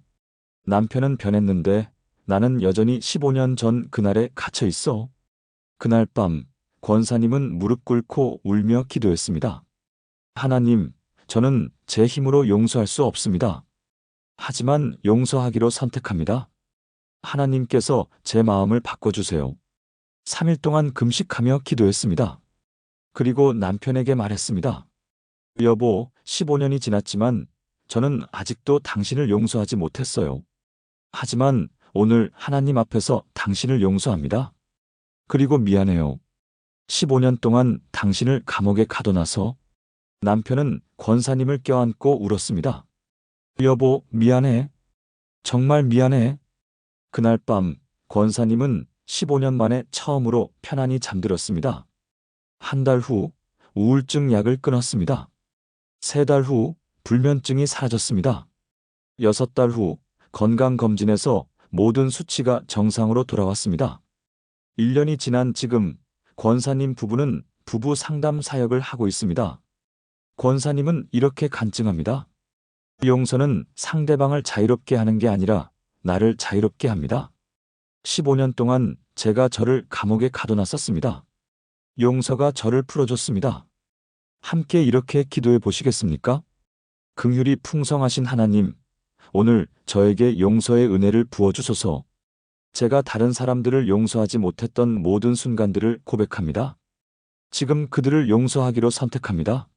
남편은 변했는데 나는 여전히 15년 전 그날에 갇혀 있어. 그날 밤 권사님은 무릎 꿇고 울며 기도했습니다. 하나님, 저는 제 힘으로 용서할 수 없습니다. 하지만 용서하기로 선택합니다. 하나님께서 제 마음을 바꿔주세요. 3일 동안 금식하며 기도했습니다. 그리고 남편에게 말했습니다. 여보, 15년이 지났지만 저는 아직도 당신을 용서하지 못했어요. 하지만 오늘 하나님 앞에서 당신을 용서합니다. 그리고 미안해요. 15년 동안 당신을 감옥에 가둬놔서. 남편은 권사님을 껴안고 울었습니다. 여보, 미안해. 정말 미안해. 그날 밤 권사님은 15년 만에 처음으로 편안히 잠들었습니다. 한 달 후 우울증 약을 끊었습니다. 3달 후 불면증이 사라졌습니다. 6달 후 건강검진에서 모든 수치가 정상으로 돌아왔습니다. 1년이 지난 지금 권사님 부부는 부부 상담 사역을 하고 있습니다. 권사님은 이렇게 간증합니다. 용서는 상대방을 자유롭게 하는 게 아니라 나를 자유롭게 합니다. 15년 동안 제가 저를 감옥에 가둬놨었습니다. 용서가 저를 풀어줬습니다. 함께 이렇게 기도해 보시겠습니까? 긍휼이 풍성하신 하나님, 오늘 저에게 용서의 은혜를 부어주소서. 제가 다른 사람들을 용서하지 못했던 모든 순간들을 고백합니다. 지금 그들을 용서하기로 선택합니다.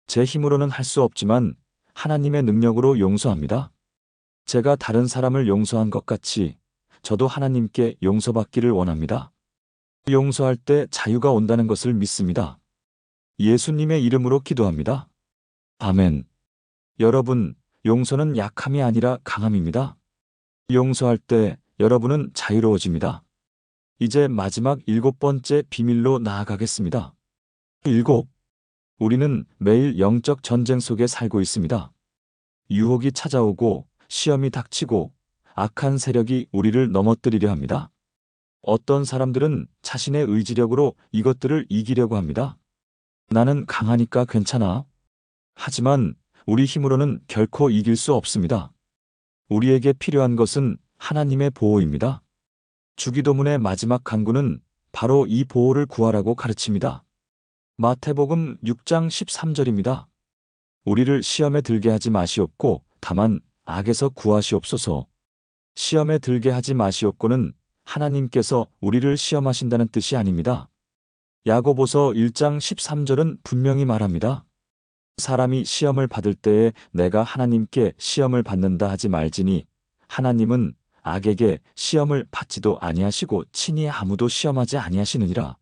제 힘으로는 할 수 없지만 하나님의 능력으로 용서합니다. 제가 다른 사람을 용서한 것 같이 저도 하나님께 용서받기를 원합니다. 용서할 때 자유가 온다는 것을 믿습니다. 예수님의 이름으로 기도합니다. 아멘. 여러분, 용서는 약함이 아니라 강함입니다. 용서할 때 여러분은 자유로워집니다. 이제 마지막 7번째 비밀로 나아가겠습니다. 7. 우리는 매일 영적 전쟁 속에 살고 있습니다. 유혹이 찾아오고 시험이 닥치고 악한 세력이 우리를 넘어뜨리려 합니다. 어떤 사람들은 자신의 의지력으로 이것들을 이기려고 합니다. 나는 강하니까 괜찮아. 하지만 우리 힘으로는 결코 이길 수 없습니다. 우리에게 필요한 것은 하나님의 보호입니다. 주기도문의 마지막 간구는 바로 이 보호를 구하라고 가르칩니다. 마태복음 6장 13절입니다. 우리를 시험에 들게 하지 마시옵고 다만 악에서 구하시옵소서. 시험에 들게 하지 마시옵고는 하나님께서 우리를 시험하신다는 뜻이 아닙니다. 야고보서 1장 13절은 분명히 말합니다. 사람이 시험을 받을 때에 내가 하나님께 시험을 받는다 하지 말지니 하나님은 악에게 시험을 받지도 아니하시고 친히 아무도 시험하지 아니하시느니라.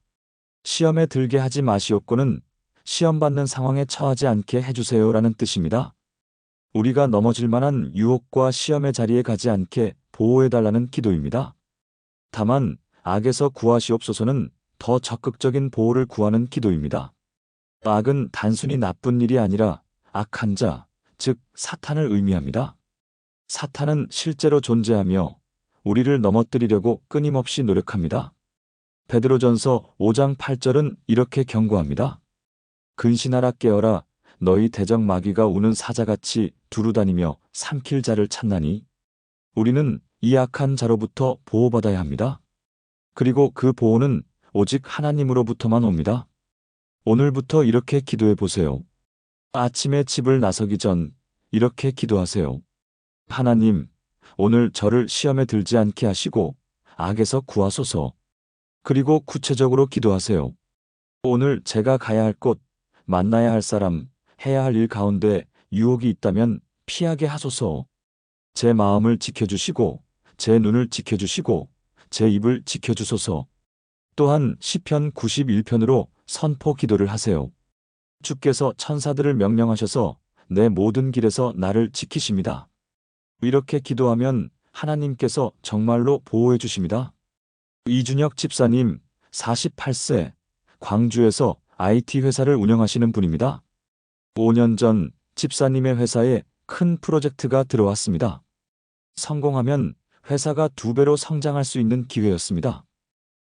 시험에 들게 하지 마시옵고는 시험 받는 상황에 처하지 않게 해주세요라는 뜻입니다. 우리가 넘어질 만한 유혹과 시험의 자리에 가지 않게 보호해달라는 기도입니다. 다만 악에서 구하시옵소서는 더 적극적인 보호를 구하는 기도입니다. 악은 단순히 나쁜 일이 아니라 악한 자, 즉 사탄을 의미합니다. 사탄은 실제로 존재하며 우리를 넘어뜨리려고 끊임없이 노력합니다. 베드로전서 5장 8절은 이렇게 경고합니다. 근신하라 깨어라 너희 대적 마귀가 우는 사자같이 두루다니며 삼킬 자를 찾나니 우리는 이 악한 자로부터 보호받아야 합니다. 그리고 그 보호는 오직 하나님으로부터만 옵니다. 오늘부터 이렇게 기도해 보세요. 아침에 집을 나서기 전 이렇게 기도하세요. 하나님, 오늘 저를 시험에 들지 않게 하시고 악에서 구하소서. 그리고 구체적으로 기도하세요. 오늘 제가 가야 할 곳, 만나야 할 사람, 해야 할 일 가운데 유혹이 있다면 피하게 하소서. 제 마음을 지켜주시고 제 눈을 지켜주시고 제 입을 지켜주소서. 또한 시편 91편으로 선포 기도를 하세요. 주께서 천사들을 명령하셔서 내 모든 길에서 나를 지키십니다. 이렇게 기도하면 하나님께서 정말로 보호해 주십니다. 이준혁 집사님, 48세, 광주에서 IT 회사를 운영하시는 분입니다. 5년 전 집사님의 회사에 큰 프로젝트가 들어왔습니다. 성공하면 회사가 2배로 성장할 수 있는 기회였습니다.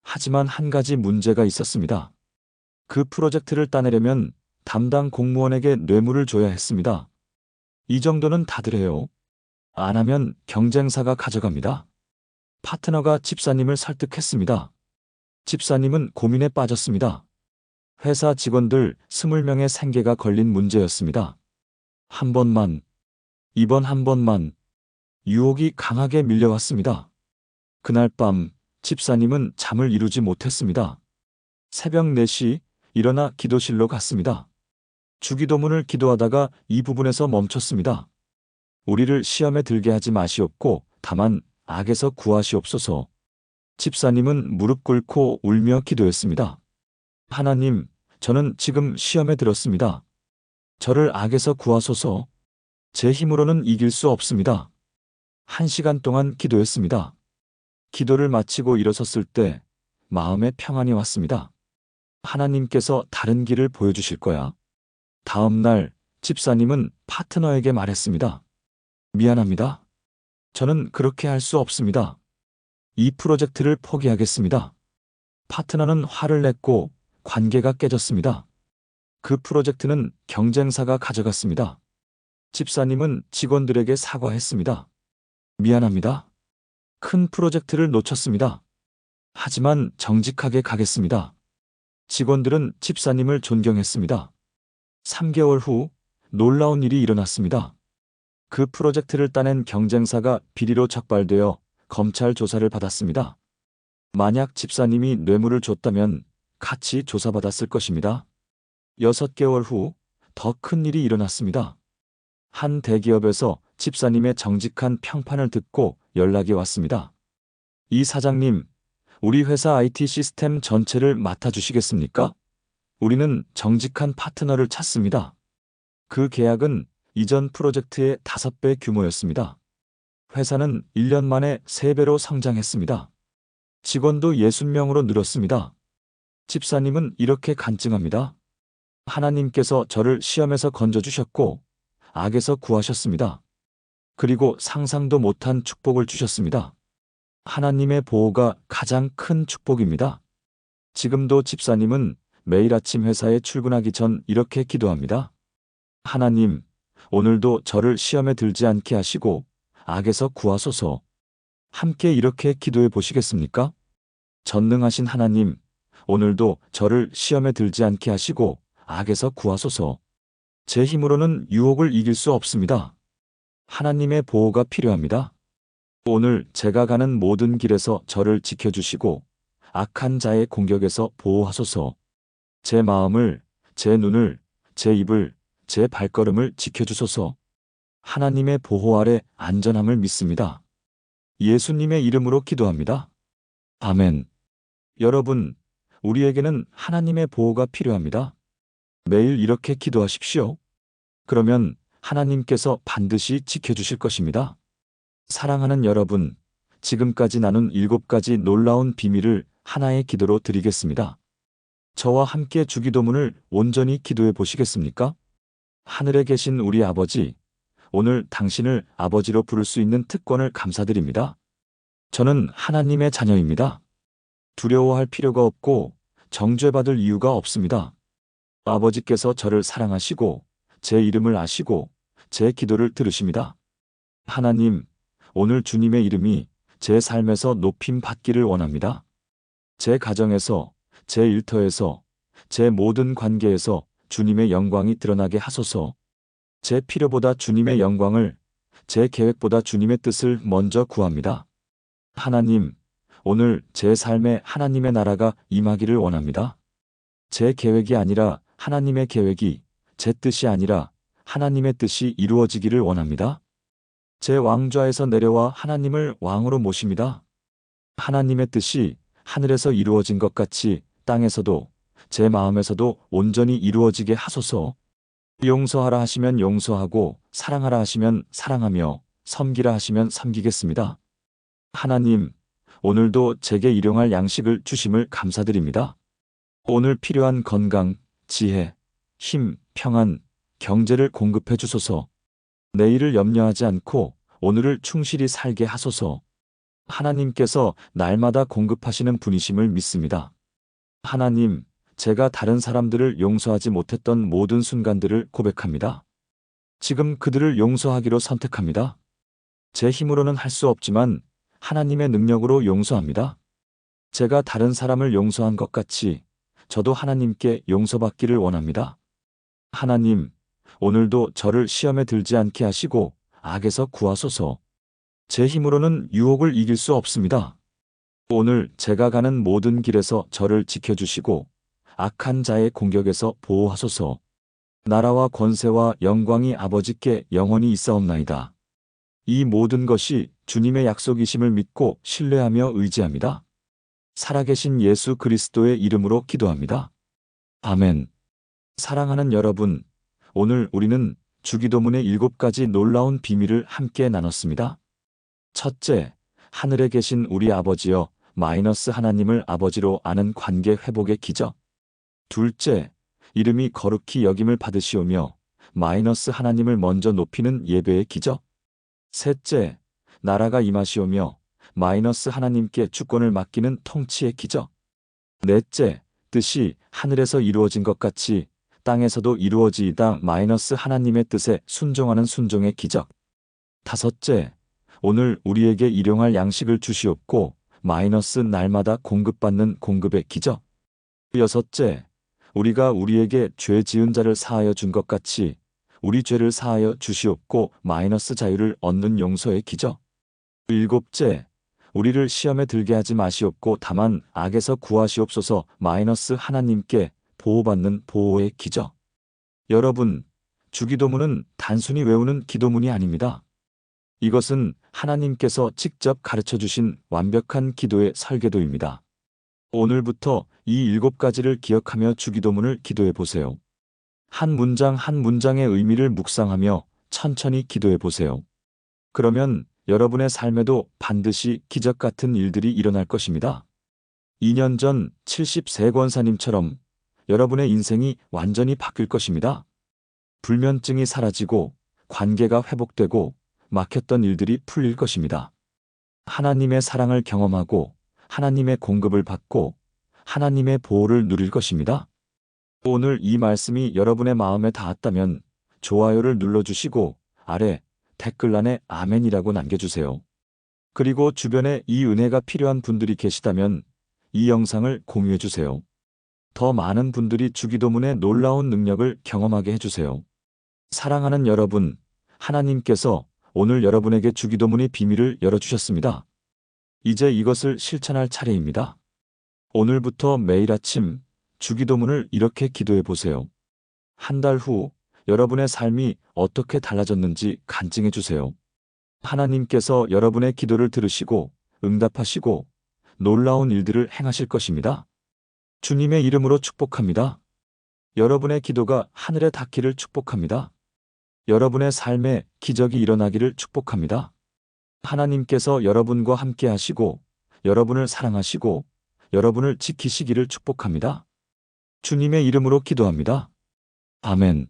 하지만 한 가지 문제가 있었습니다. 그 프로젝트를 따내려면 담당 공무원에게 뇌물을 줘야 했습니다. 이 정도는 다들 해요. 안 하면 경쟁사가 가져갑니다. 파트너가 집사님을 설득했습니다. 집사님은 고민에 빠졌습니다. 회사 직원들 20명의 생계가 걸린 문제였습니다. 한 번만, 이번 한 번만, 유혹이 강하게 밀려왔습니다. 그날 밤 집사님은 잠을 이루지 못했습니다. 새벽 4시 일어나 기도실로 갔습니다. 주기도문을 기도하다가 이 부분에서 멈췄습니다. 우리를 시험에 들게 하지 마시옵고 다만 악에서 구하시옵소서. 집사님은 무릎 꿇고 울며 기도했습니다. 하나님, 저는 지금 시험에 들었습니다. 저를 악에서 구하소서. 제 힘으로는 이길 수 없습니다. 1시간 동안 기도했습니다. 기도를 마치고 일어섰을 때 마음에 평안이 왔습니다. 하나님께서 다른 길을 보여주실 거야. 다음 날 집사님은 파트너에게 말했습니다. 미안합니다. 저는 그렇게 할 수 없습니다. 이 프로젝트를 포기하겠습니다. 파트너는 화를 냈고 관계가 깨졌습니다. 그 프로젝트는 경쟁사가 가져갔습니다. 집사님은 직원들에게 사과했습니다. 미안합니다. 큰 프로젝트를 놓쳤습니다. 하지만 정직하게 가겠습니다. 직원들은 집사님을 존경했습니다. 3개월 후 놀라운 일이 일어났습니다. 그 프로젝트를 따낸 경쟁사가 비리로 적발되어 검찰 조사를 받았습니다. 만약 집사님이 뇌물을 줬다면 같이 조사받았을 것입니다. 6개월 후 더 큰 일이 일어났습니다. 한 대기업에서 집사님의 정직한 평판을 듣고 연락이 왔습니다. 이 사장님, 우리 회사 IT 시스템 전체를 맡아주시겠습니까? 우리는 정직한 파트너를 찾습니다. 그 계약은 이전 프로젝트의 5배 규모였습니다. 회사는 1년 만에 3배로 성장했습니다. 직원도 60명으로 늘었습니다. 집사님은 이렇게 간증합니다. 하나님께서 저를 시험에서 건져주셨고 악에서 구하셨습니다. 그리고 상상도 못한 축복을 주셨습니다. 하나님의 보호가 가장 큰 축복입니다. 지금도 집사님은 매일 아침 회사에 출근하기 전 이렇게 기도합니다. 하나님, 오늘도 저를 시험에 들지 않게 하시고 악에서 구하소서. 함께 이렇게 기도해 보시겠습니까? 전능하신 하나님, 오늘도 저를 시험에 들지 않게 하시고 악에서 구하소서. 제 힘으로는 유혹을 이길 수 없습니다. 하나님의 보호가 필요합니다. 오늘 제가 가는 모든 길에서 저를 지켜주시고 악한 자의 공격에서 보호하소서. 제 마음을, 제 눈을, 제 입을, 제 발걸음을 지켜주소서. 하나님의 보호 아래 안전함을 믿습니다. 예수님의 이름으로 기도합니다. 아멘. 여러분, 우리에게는 하나님의 보호가 필요합니다. 매일 이렇게 기도하십시오. 그러면 하나님께서 반드시 지켜주실 것입니다. 사랑하는 여러분, 지금까지 나눈 7가지 놀라운 비밀을 하나의 기도로 드리겠습니다. 저와 함께 주기도문을 온전히 기도해 보시겠습니까? 하늘에 계신 우리 아버지, 오늘 당신을 아버지로 부를 수 있는 특권을 감사드립니다. 저는 하나님의 자녀입니다. 두려워할 필요가 없고 정죄받을 이유가 없습니다. 아버지께서 저를 사랑하시고 제 이름을 아시고 제 기도를 들으십니다. 하나님, 오늘 주님의 이름이 제 삶에서 높임 받기를 원합니다. 제 가정에서, 제 일터에서, 제 모든 관계에서 주님의 영광이 드러나게 하소서. 제 필요보다 주님의 영광을, 제 계획보다 주님의 뜻을 먼저 구합니다. 하나님, 오늘 제 삶에 하나님의 나라가 임하기를 원합니다. 제 계획이 아니라 하나님의 계획이, 제 뜻이 아니라 하나님의 뜻이 이루어지기를 원합니다. 제 왕좌에서 내려와 하나님을 왕으로 모십니다. 하나님의 뜻이 하늘에서 이루어진 것 같이 땅에서도 제 마음에서도 온전히 이루어지게 하소서. 용서하라 하시면 용서하고 사랑하라 하시면 사랑하며 섬기라 하시면 섬기겠습니다. 하나님, 오늘도 제게 일용할 양식을 주심을 감사드립니다. 오늘 필요한 건강, 지혜, 힘, 평안, 경제를 공급해 주소서. 내일을 염려하지 않고 오늘을 충실히 살게 하소서. 하나님께서 날마다 공급하시는 분이심을 믿습니다. 하나님, 제가 다른 사람들을 용서하지 못했던 모든 순간들을 고백합니다. 지금 그들을 용서하기로 선택합니다. 제 힘으로는 할 수 없지만 하나님의 능력으로 용서합니다. 제가 다른 사람을 용서한 것 같이 저도 하나님께 용서받기를 원합니다. 하나님, 오늘도 저를 시험에 들지 않게 하시고 악에서 구하소서. 제 힘으로는 유혹을 이길 수 없습니다. 오늘 제가 가는 모든 길에서 저를 지켜주시고 악한 자의 공격에서 보호하소서. 나라와 권세와 영광이 아버지께 영원히 있사옵나이다. 이 모든 것이 주님의 약속이심을 믿고 신뢰하며 의지합니다. 살아계신 예수 그리스도의 이름으로 기도합니다. 아멘. 사랑하는 여러분, 오늘 우리는 주기도문의 7가지 놀라운 비밀을 함께 나눴습니다. 첫째, 하늘에 계신 우리 아버지여 하나님을 아버지로 아는 관계 회복의 기적. 둘째, 이름이 거룩히 여김을 받으시오며 하나님을 먼저 높이는 예배의 기적. 셋째, 나라가 임하시오며 하나님께 주권을 맡기는 통치의 기적. 넷째, 뜻이 하늘에서 이루어진 것 같이 땅에서도 이루어지이다 하나님의 뜻에 순종하는 순종의 기적. 다섯째, 오늘 우리에게 일용할 양식을 주시옵고 날마다 공급받는 공급의 기적. 여섯째, 우리가 우리에게 죄 지은 자를 사하여 준 것 같이 우리 죄를 사하여 주시옵고 자유를 얻는 용서의 기적. 일곱째, 우리를 시험에 들게 하지 마시옵고 다만 악에서 구하시옵소서 하나님께 보호받는 보호의 기적. 여러분, 주기도문은 단순히 외우는 기도문이 아닙니다. 이것은 하나님께서 직접 가르쳐 주신 완벽한 기도의 설계도입니다. 오늘부터 이 7가지를 기억하며 주기도문을 기도해 보세요. 한 문장 한 문장의 의미를 묵상하며 천천히 기도해 보세요. 그러면 여러분의 삶에도 반드시 기적 같은 일들이 일어날 것입니다. 2년 전 70세 권사님처럼 여러분의 인생이 완전히 바뀔 것입니다. 불면증이 사라지고 관계가 회복되고 막혔던 일들이 풀릴 것입니다. 하나님의 사랑을 경험하고 하나님의 공급을 받고 하나님의 보호를 누릴 것입니다. 오늘 이 말씀이 여러분의 마음에 닿았다면 좋아요를 눌러주시고 아래 댓글란에 아멘이라고 남겨주세요. 그리고 주변에 이 은혜가 필요한 분들이 계시다면 이 영상을 공유해주세요. 더 많은 분들이 주기도문의 놀라운 능력을 경험하게 해주세요. 사랑하는 여러분, 하나님께서 오늘 여러분에게 주기도문의 비밀을 열어주셨습니다. 이제 이것을 실천할 차례입니다. 오늘부터 매일 아침 주기도문을 이렇게 기도해 보세요. 한 달 후 여러분의 삶이 어떻게 달라졌는지 간증해 주세요. 하나님께서 여러분의 기도를 들으시고 응답하시고 놀라운 일들을 행하실 것입니다. 주님의 이름으로 축복합니다. 여러분의 기도가 하늘에 닿기를 축복합니다. 여러분의 삶에 기적이 일어나기를 축복합니다. 하나님께서 여러분과 함께 하시고 여러분을 사랑하시고 여러분을 지키시기를 축복합니다. 주님의 이름으로 기도합니다. 아멘.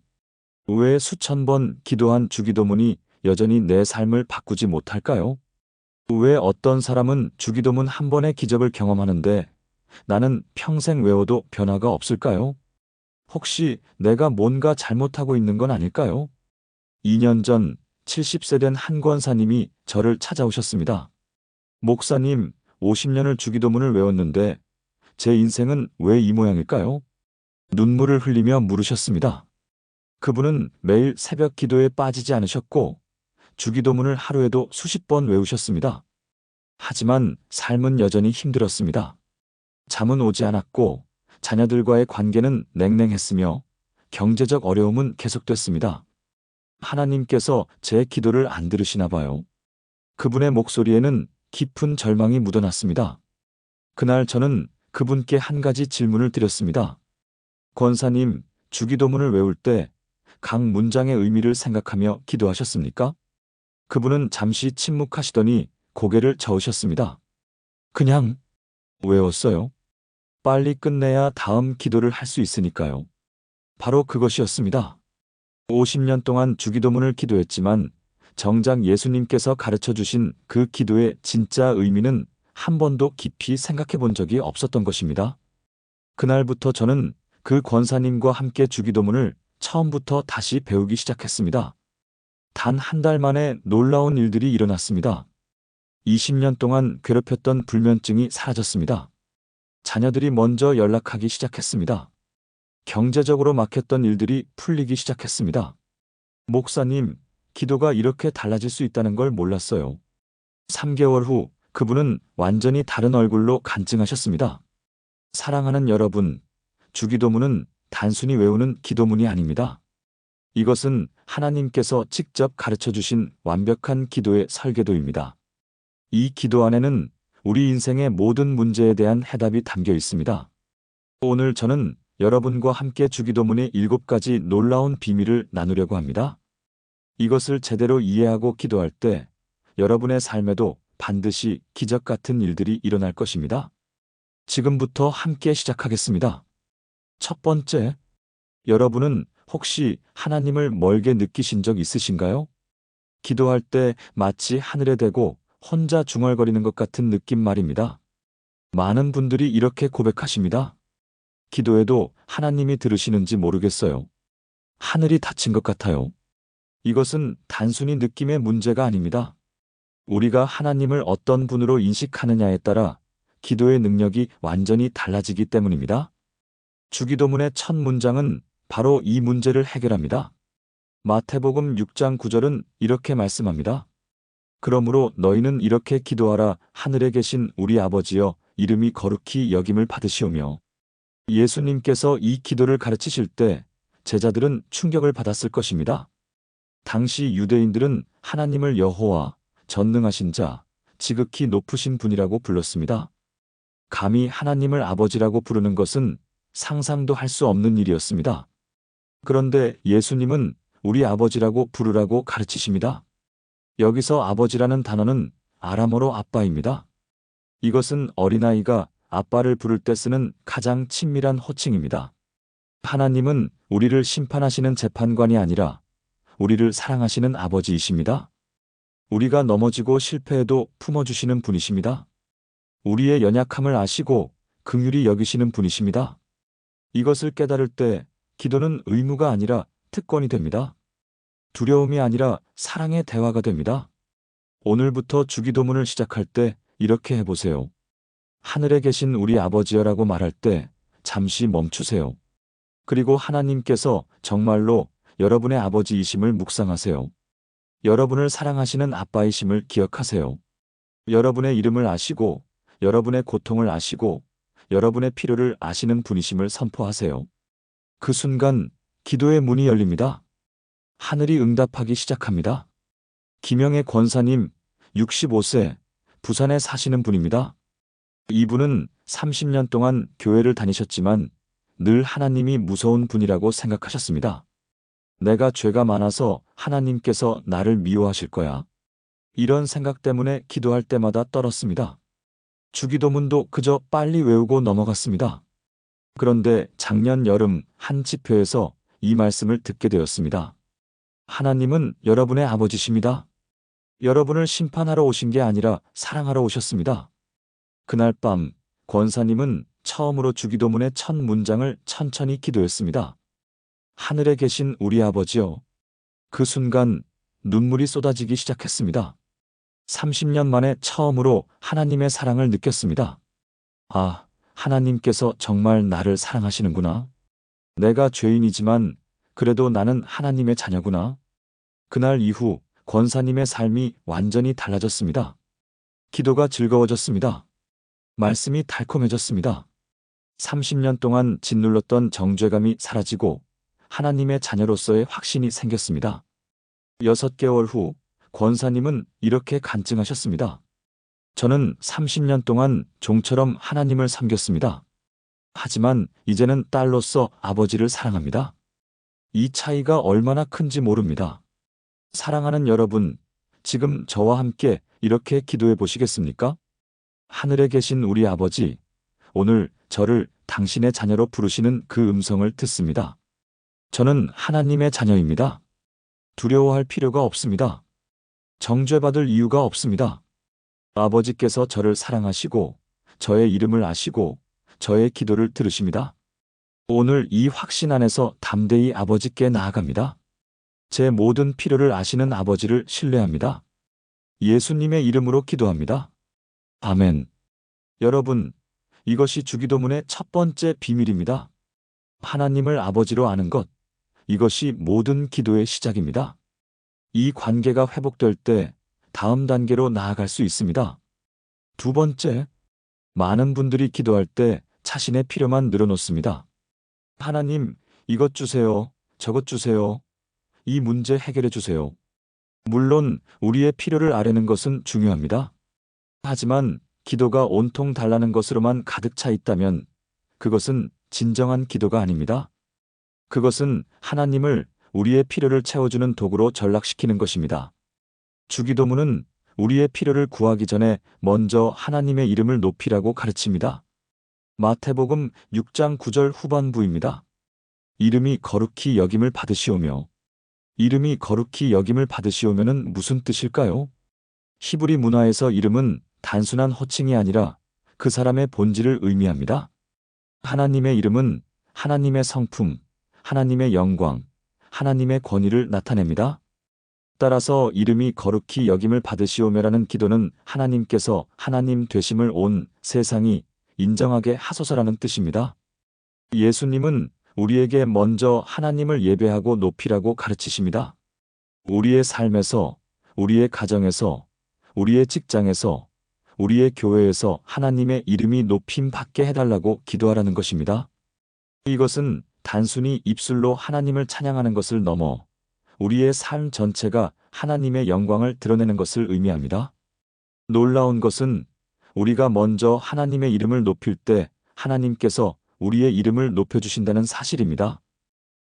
왜 수천 번 기도한 주기도문이 여전히 내 삶을 바꾸지 못할까요? 왜 어떤 사람은 주기도문 한 번의 기적을 경험하는데 나는 평생 외워도 변화가 없을까요? 혹시 내가 뭔가 잘못하고 있는 건 아닐까요? 2년 전 70세 된 한 권사님이 저를 찾아오셨습니다. 목사님, 50년을 주기도문을 외웠는데 제 인생은 왜 이 모양일까요? 눈물을 흘리며 물으셨습니다. 그분은 매일 새벽 기도에 빠지지 않으셨고 주기도문을 하루에도 수십 번 외우셨습니다. 하지만 삶은 여전히 힘들었습니다. 잠은 오지 않았고 자녀들과의 관계는 냉랭했으며 경제적 어려움은 계속됐습니다. 하나님께서 제 기도를 안 들으시나 봐요. 그분의 목소리에는 깊은 절망이 묻어났습니다. 그날 저는 그분께 한 가지 질문을 드렸습니다. 권사님, 주기도문을 외울 때 각 문장의 의미를 생각하며 기도하셨습니까? 그분은 잠시 침묵하시더니 고개를 저으셨습니다. 그냥 외웠어요. 빨리 끝내야 다음 기도를 할 수 있으니까요. 바로 그것이었습니다. 50년 동안 주기도문을 기도했지만 정작 예수님께서 가르쳐 주신 그 기도의 진짜 의미는 한 번도 깊이 생각해 본 적이 없었던 것입니다. 그날부터 저는 그 권사님과 함께 주기도문을 처음부터 다시 배우기 시작했습니다. 단 한 달 만에 놀라운 일들이 일어났습니다. 20년 동안 괴롭혔던 불면증이 사라졌습니다. 자녀들이 먼저 연락하기 시작했습니다. 경제적으로 막혔던 일들이 풀리기 시작했습니다. 목사님, 기도가 이렇게 달라질 수 있다는 걸 몰랐어요. 3개월 후 그분은 완전히 다른 얼굴로 간증하셨습니다. 사랑하는 여러분, 주기도문은 단순히 외우는 기도문이 아닙니다. 이것은 하나님께서 직접 가르쳐 주신 완벽한 기도의 설계도입니다. 이 기도 안에는 우리 인생의 모든 문제에 대한 해답이 담겨 있습니다. 오늘 저는 여러분과 함께 주기도문의 7가지 놀라운 비밀을 나누려고 합니다. 이것을 제대로 이해하고 기도할 때 여러분의 삶에도 반드시 기적 같은 일들이 일어날 것입니다. 지금부터 함께 시작하겠습니다. 첫 번째, 여러분은 혹시 하나님을 멀게 느끼신 적 있으신가요? 기도할 때 마치 하늘에 대고 혼자 중얼거리는 것 같은 느낌 말입니다. 많은 분들이 이렇게 고백하십니다. 기도해도 하나님이 들으시는지 모르겠어요. 하늘이 닫힌 것 같아요. 이것은 단순히 느낌의 문제가 아닙니다. 우리가 하나님을 어떤 분으로 인식하느냐에 따라 기도의 능력이 완전히 달라지기 때문입니다. 주기도문의 첫 문장은 바로 이 문제를 해결합니다. 마태복음 6장 9절은 이렇게 말씀합니다. 그러므로 너희는 이렇게 기도하라. 하늘에 계신 우리 아버지여, 이름이 거룩히 여김을 받으시오며. 예수님께서 이 기도를 가르치실 때 제자들은 충격을 받았을 것입니다. 당시 유대인들은 하나님을 여호와, 전능하신 자, 지극히 높으신 분이라고 불렀습니다. 감히 하나님을 아버지라고 부르는 것은 상상도 할 수 없는 일이었습니다. 그런데 예수님은 우리 아버지라고 부르라고 가르치십니다. 여기서 아버지라는 단어는 아람어로 아빠입니다. 이것은 어린아이가 아빠를 부를 때 쓰는 가장 친밀한 호칭입니다. 하나님은 우리를 심판하시는 재판관이 아니라 우리를 사랑하시는 아버지이십니다. 우리가 넘어지고 실패해도 품어주시는 분이십니다. 우리의 연약함을 아시고 긍휼히 여기시는 분이십니다. 이것을 깨달을 때 기도는 의무가 아니라 특권이 됩니다. 두려움이 아니라 사랑의 대화가 됩니다. 오늘부터 주기도문을 시작할 때 이렇게 해보세요. 하늘에 계신 우리 아버지여라고 말할 때 잠시 멈추세요. 그리고 하나님께서 정말로 여러분의 아버지이심을 묵상하세요. 여러분을 사랑하시는 아빠이심을 기억하세요. 여러분의 이름을 아시고 여러분의 고통을 아시고 여러분의 필요를 아시는 분이심을 선포하세요. 그 순간 기도의 문이 열립니다. 하늘이 응답하기 시작합니다. 김영애 권사님, 65세, 부산에 사시는 분입니다. 이분은 30년 동안 교회를 다니셨지만 늘 하나님이 무서운 분이라고 생각하셨습니다. 내가 죄가 많아서 하나님께서 나를 미워하실 거야. 이런 생각 때문에 기도할 때마다 떨었습니다. 주기도문도 그저 빨리 외우고 넘어갔습니다. 그런데 작년 여름 한 집회에서 이 말씀을 듣게 되었습니다. 하나님은 여러분의 아버지십니다. 여러분을 심판하러 오신 게 아니라 사랑하러 오셨습니다. 그날 밤 권사님은 처음으로 주기도문의 첫 문장을 천천히 기도했습니다. 하늘에 계신 우리 아버지여. 그 순간 눈물이 쏟아지기 시작했습니다. 30년 만에 처음으로 하나님의 사랑을 느꼈습니다. 아, 하나님께서 정말 나를 사랑하시는구나. 내가 죄인이지만 그래도 나는 하나님의 자녀구나. 그날 이후 권사님의 삶이 완전히 달라졌습니다. 기도가 즐거워졌습니다. 말씀이 달콤해졌습니다. 30년 동안 짓눌렀던 정죄감이 사라지고 하나님의 자녀로서의 확신이 생겼습니다. 6개월 후 권사님은 이렇게 간증하셨습니다. 저는 30년 동안 종처럼 하나님을 섬겼습니다. 하지만 이제는 딸로서 아버지를 사랑합니다. 이 차이가 얼마나 큰지 모릅니다. 사랑하는 여러분, 지금 저와 함께 이렇게 기도해 보시겠습니까? 하늘에 계신 우리 아버지, 오늘 저를 당신의 자녀로 부르시는 그 음성을 듣습니다. 저는 하나님의 자녀입니다. 두려워할 필요가 없습니다. 정죄받을 이유가 없습니다. 아버지께서 저를 사랑하시고 저의 이름을 아시고 저의 기도를 들으십니다. 오늘 이 확신 안에서 담대히 아버지께 나아갑니다. 제 모든 필요를 아시는 아버지를 신뢰합니다. 예수님의 이름으로 기도합니다. 아멘. 여러분, 이것이 주기도문의 첫 번째 비밀입니다. 하나님을 아버지로 아는 것, 이것이 모든 기도의 시작입니다. 이 관계가 회복될 때 다음 단계로 나아갈 수 있습니다. 두 번째, 많은 분들이 기도할 때 자신의 필요만 늘어놓습니다. 하나님, 이것 주세요. 저것 주세요. 이 문제 해결해 주세요. 물론 우리의 필요를 아뢰는 것은 중요합니다. 하지만 기도가 온통 달라는 것으로만 가득 차 있다면 그것은 진정한 기도가 아닙니다. 그것은 하나님을 우리의 필요를 채워주는 도구로 전락시키는 것입니다. 주기도문은 우리의 필요를 구하기 전에 먼저 하나님의 이름을 높이라고 가르칩니다. 마태복음 6장 9절 후반부입니다. 이름이 거룩히 여김을 받으시오며. 이름이 거룩히 여김을 받으시오면은 무슨 뜻일까요? 히브리 문화에서 이름은 단순한 호칭이 아니라 그 사람의 본질을 의미합니다. 하나님의 이름은 하나님의 성품, 하나님의 영광, 하나님의 권위를 나타냅니다. 따라서 이름이 거룩히 여김을 받으시오며라는 기도는 하나님께서 하나님 되심을 온 세상이 인정하게 하소서라는 뜻입니다. 예수님은 우리에게 먼저 하나님을 예배하고 높이라고 가르치십니다. 우리의 삶에서, 우리의 가정에서, 우리의 직장에서, 우리의 교회에서 하나님의 이름이 높임 받게 해달라고 기도하라는 것입니다. 이것은 단순히 입술로 하나님을 찬양하는 것을 넘어 우리의 삶 전체가 하나님의 영광을 드러내는 것을 의미합니다. 놀라운 것은 우리가 먼저 하나님의 이름을 높일 때 하나님께서 우리의 이름을 높여주신다는 사실입니다.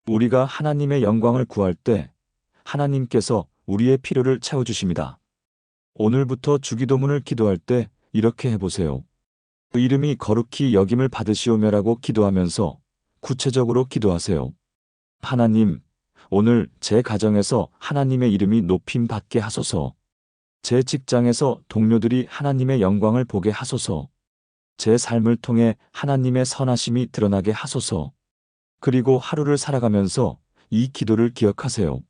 우리가 하나님의 영광을 구할 때 하나님께서 우리의 필요를 채워주십니다. 오늘부터 주기도문을 기도할 때 이렇게 해보세요. 그 이름이 거룩히 여김을 받으시오며라고 기도하면서 구체적으로 기도하세요. 하나님, 오늘 제 가정에서 하나님의 이름이 높임 받게 하소서. 제 직장에서 동료들이 하나님의 영광을 보게 하소서. 제 삶을 통해 하나님의 선하심이 드러나게 하소서. 그리고 하루를 살아가면서 이 기도를 기억하세요.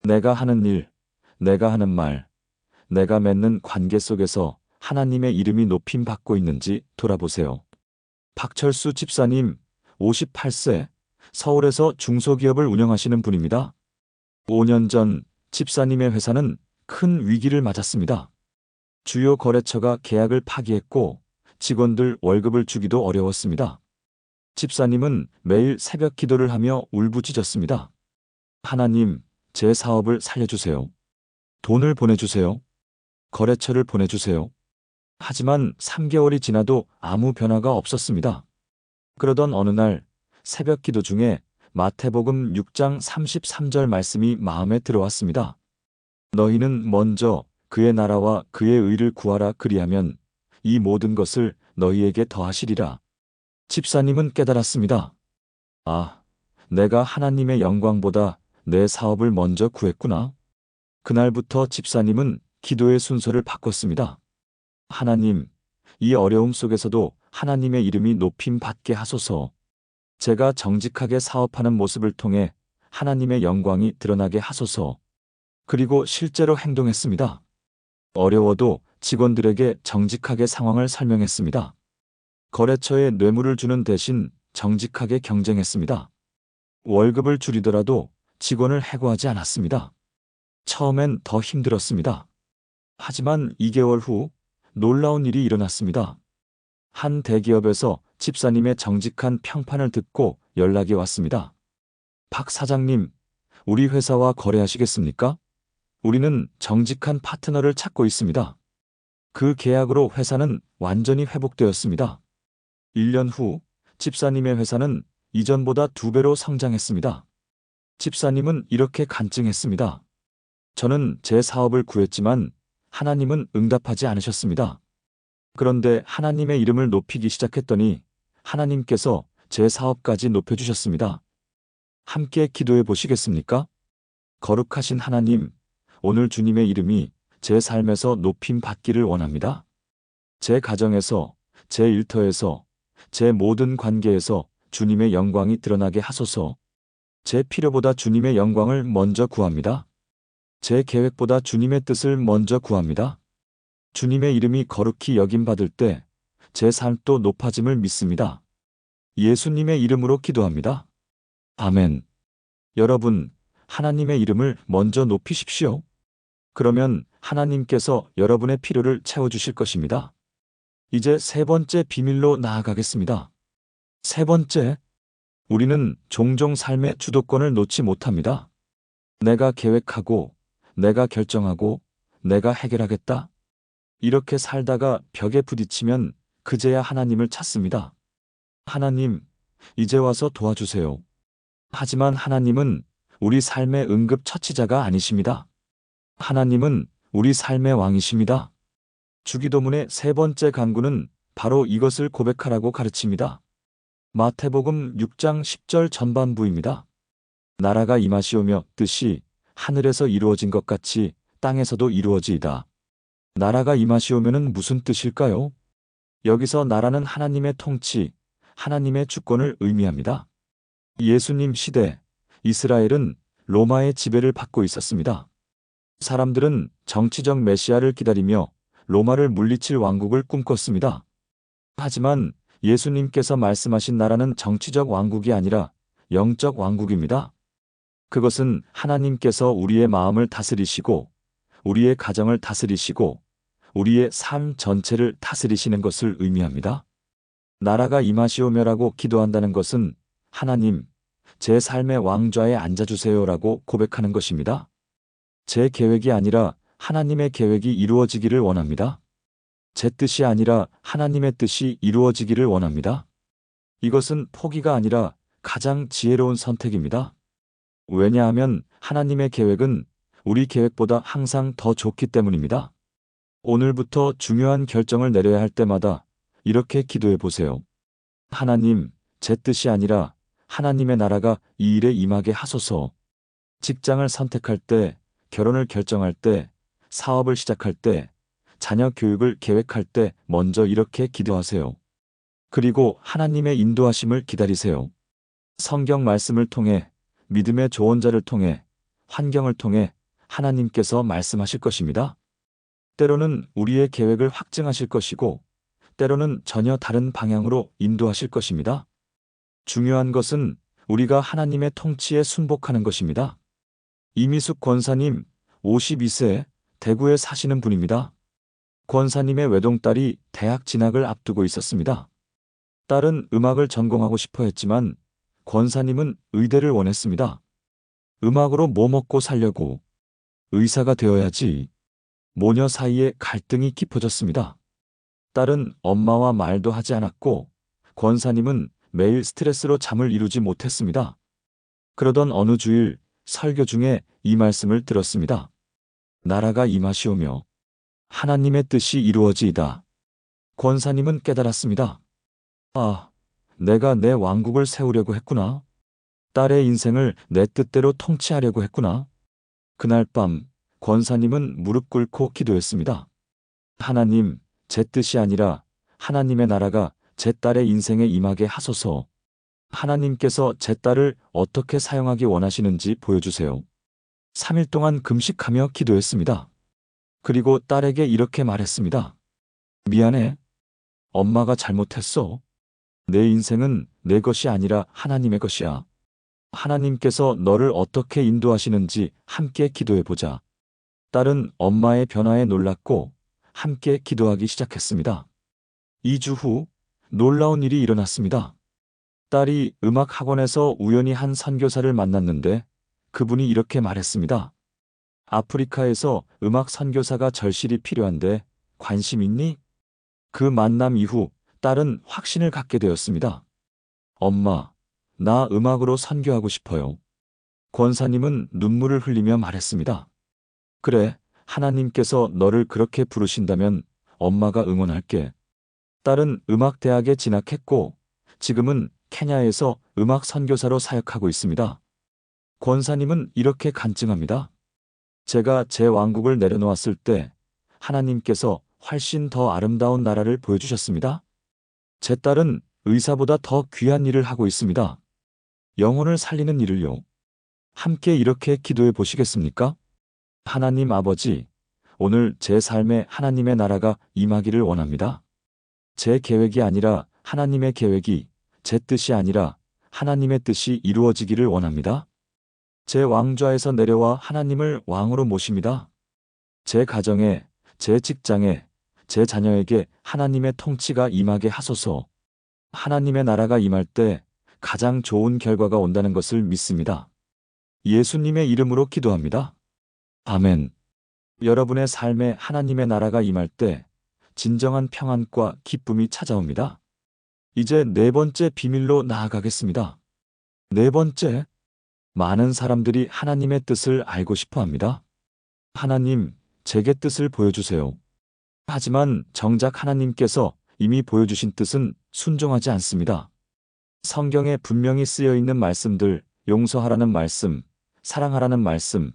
내가 하는 일, 내가 하는 말, 내가 맺는 관계 속에서 하나님의 이름이 높임 받고 있는지 돌아보세요. 박철수 집사님, 58세, 서울에서 중소기업을 운영하시는 분입니다. 5년 전 집사님의 회사는 큰 위기를 맞았습니다. 주요 거래처가 계약을 파기했고 직원들 월급을 주기도 어려웠습니다. 집사님은 매일 새벽 기도를 하며 울부짖었습니다. 하나님, 제 사업을 살려주세요. 돈을 보내주세요. 거래처를 보내주세요. 하지만 3개월이 지나도 아무 변화가 없었습니다. 그러던 어느 날 새벽 기도 중에 마태복음 6장 33절 말씀이 마음에 들어왔습니다. 너희는 먼저 그의 나라와 그의 의를 구하라. 그리하면 이 모든 것을 너희에게 더하시리라. 집사님은 깨달았습니다. 아, 내가 하나님의 영광보다 내 사업을 먼저 구했구나. 그날부터 집사님은 기도의 순서를 바꿨습니다. 하나님, 이 어려움 속에서도 하나님의 이름이 높임 받게 하소서. 제가 정직하게 사업하는 모습을 통해 하나님의 영광이 드러나게 하소서. 그리고 실제로 행동했습니다. 어려워도 직원들에게 정직하게 상황을 설명했습니다. 거래처에 뇌물을 주는 대신 정직하게 경쟁했습니다. 월급을 줄이더라도 직원을 해고하지 않았습니다. 처음엔 더 힘들었습니다. 하지만 2개월 후 놀라운 일이 일어났습니다. 한 대기업에서 집사님의 정직한 평판을 듣고 연락이 왔습니다. 박 사장님, 우리 회사와 거래하시겠습니까? 우리는 정직한 파트너를 찾고 있습니다. 그 계약으로 회사는 완전히 회복되었습니다. 1년 후 집사님의 회사는 이전보다 2배로 성장했습니다. 집사님은 이렇게 간증했습니다. 저는 제 사업을 구했지만 하나님은 응답하지 않으셨습니다. 그런데 하나님의 이름을 높이기 시작했더니 하나님께서 제 사업까지 높여주셨습니다. 함께 기도해 보시겠습니까? 거룩하신 하나님, 오늘 주님의 이름이 제 삶에서 높임 받기를 원합니다. 제 가정에서, 제 일터에서, 제 모든 관계에서 주님의 영광이 드러나게 하소서. 제 필요보다 주님의 영광을 먼저 구합니다. 제 계획보다 주님의 뜻을 먼저 구합니다. 주님의 이름이 거룩히 여김받을 때 제 삶도 높아짐을 믿습니다. 예수님의 이름으로 기도합니다. 아멘. 여러분, 하나님의 이름을 먼저 높이십시오. 그러면 하나님께서 여러분의 필요를 채워주실 것입니다. 이제 3번째 비밀로 나아가겠습니다. 3번째, 우리는 종종 삶의 주도권을 놓지 못합니다. 내가 계획하고, 내가 결정하고, 내가 해결하겠다. 이렇게 살다가 벽에 부딪히면 그제야 하나님을 찾습니다. 하나님, 이제 와서 도와주세요. 하지만 하나님은 우리 삶의 응급처치자가 아니십니다. 하나님은 우리 삶의 왕이십니다. 주기도문의 3번째 간구는 바로 이것을 고백하라고 가르칩니다. 마태복음 6장 10절 전반부입니다. 나라가 임하시오며 뜻이 하늘에서 이루어진 것 같이 땅에서도 이루어지이다. 나라가 임하시오면은 무슨 뜻일까요? 여기서 나라는 하나님의 통치, 하나님의 주권을 의미합니다. 예수님 시대, 이스라엘은 로마의 지배를 받고 있었습니다. 사람들은 정치적 메시아를 기다리며 로마를 물리칠 왕국을 꿈꿨습니다. 하지만 예수님께서 말씀하신 나라는 정치적 왕국이 아니라 영적 왕국입니다. 그것은 하나님께서 우리의 마음을 다스리시고, 우리의 가정을 다스리시고, 우리의 삶 전체를 다스리시는 것을 의미합니다. 나라가 임하시오며라고 기도한다는 것은 하나님, 제 삶의 왕좌에 앉아주세요라고 고백하는 것입니다. 제 계획이 아니라 하나님의 계획이 이루어지기를 원합니다. 제 뜻이 아니라 하나님의 뜻이 이루어지기를 원합니다. 이것은 포기가 아니라 가장 지혜로운 선택입니다. 왜냐하면 하나님의 계획은 우리 계획보다 항상 더 좋기 때문입니다. 오늘부터 중요한 결정을 내려야 할 때마다 이렇게 기도해 보세요. 하나님, 제 뜻이 아니라 하나님의 나라가 이 일에 임하게 하소서. 직장을 선택할 때, 결혼을 결정할 때, 사업을 시작할 때, 자녀 교육을 계획할 때 먼저 이렇게 기도하세요. 그리고 하나님의 인도하심을 기다리세요. 성경 말씀을 통해, 믿음의 조언자를 통해, 환경을 통해 하나님께서 말씀하실 것입니다. 때로는 우리의 계획을 확증하실 것이고, 때로는 전혀 다른 방향으로 인도하실 것입니다. 중요한 것은 우리가 하나님의 통치에 순복하는 것입니다. 이미숙 권사님, 52세, 대구에 사시는 분입니다. 권사님의 외동딸이 대학 진학을 앞두고 있었습니다. 딸은 음악을 전공하고 싶어 했지만 권사님은 의대를 원했습니다. 음악으로 뭐 먹고 살려고. 의사가 되어야지. 모녀 사이에 갈등이 깊어졌습니다. 딸은 엄마와 말도 하지 않았고 권사님은 매일 스트레스로 잠을 이루지 못했습니다. 그러던 어느 주일 설교 중에 이 말씀을 들었습니다. 나라가 임하시오며 하나님의 뜻이 이루어지이다. 권사님은 깨달았습니다. 아, 내가 내 왕국을 세우려고 했구나. 딸의 인생을 내 뜻대로 통치하려고 했구나. 그날 밤 권사님은 무릎 꿇고 기도했습니다. 하나님, 제 뜻이 아니라 하나님의 나라가 제 딸의 인생에 임하게 하소서. 하나님께서 제 딸을 어떻게 사용하기 원하시는지 보여주세요. 3일 동안 금식하며 기도했습니다. 그리고 딸에게 이렇게 말했습니다. 미안해. 엄마가 잘못했어. 내 인생은 내 것이 아니라 하나님의 것이야. 하나님께서 너를 어떻게 인도하시는지 함께 기도해보자. 딸은 엄마의 변화에 놀랐고 함께 기도하기 시작했습니다. 2주 후 놀라운 일이 일어났습니다. 딸이 음악 학원에서 우연히 한 선교사를 만났는데 그분이 이렇게 말했습니다. 아프리카에서 음악 선교사가 절실히 필요한데 관심 있니? 그 만남 이후 딸은 확신을 갖게 되었습니다. 엄마, 나 음악으로 선교하고 싶어요. 권사님은 눈물을 흘리며 말했습니다. 그래, 하나님께서 너를 그렇게 부르신다면 엄마가 응원할게. 딸은 음악대학에 진학했고 지금은 케냐에서 음악 선교사로 사역하고 있습니다. 권사님은 이렇게 간증합니다. 제가 제 왕국을 내려놓았을 때 하나님께서 훨씬 더 아름다운 나라를 보여주셨습니다. 제 딸은 의사보다 더 귀한 일을 하고 있습니다. 영혼을 살리는 일을요. 함께 이렇게 기도해 보시겠습니까? 하나님 아버지, 오늘 제 삶에 하나님의 나라가 임하기를 원합니다. 제 계획이 아니라 하나님의 계획이, 제 뜻이 아니라 하나님의 뜻이 이루어지기를 원합니다. 제 왕좌에서 내려와 하나님을 왕으로 모십니다. 제 가정에, 제 직장에, 제 자녀에게 하나님의 통치가 임하게 하소서. 하나님의 나라가 임할 때 가장 좋은 결과가 온다는 것을 믿습니다. 예수님의 이름으로 기도합니다. 아멘. 여러분의 삶에 하나님의 나라가 임할 때 진정한 평안과 기쁨이 찾아옵니다. 이제 네 번째 비밀로 나아가겠습니다. 네 번째, 많은 사람들이 하나님의 뜻을 알고 싶어 합니다. 하나님, 제게 뜻을 보여주세요. 하지만 정작 하나님께서 이미 보여주신 뜻은 순종하지 않습니다. 성경에 분명히 쓰여 있는 말씀들, 용서하라는 말씀, 사랑하라는 말씀,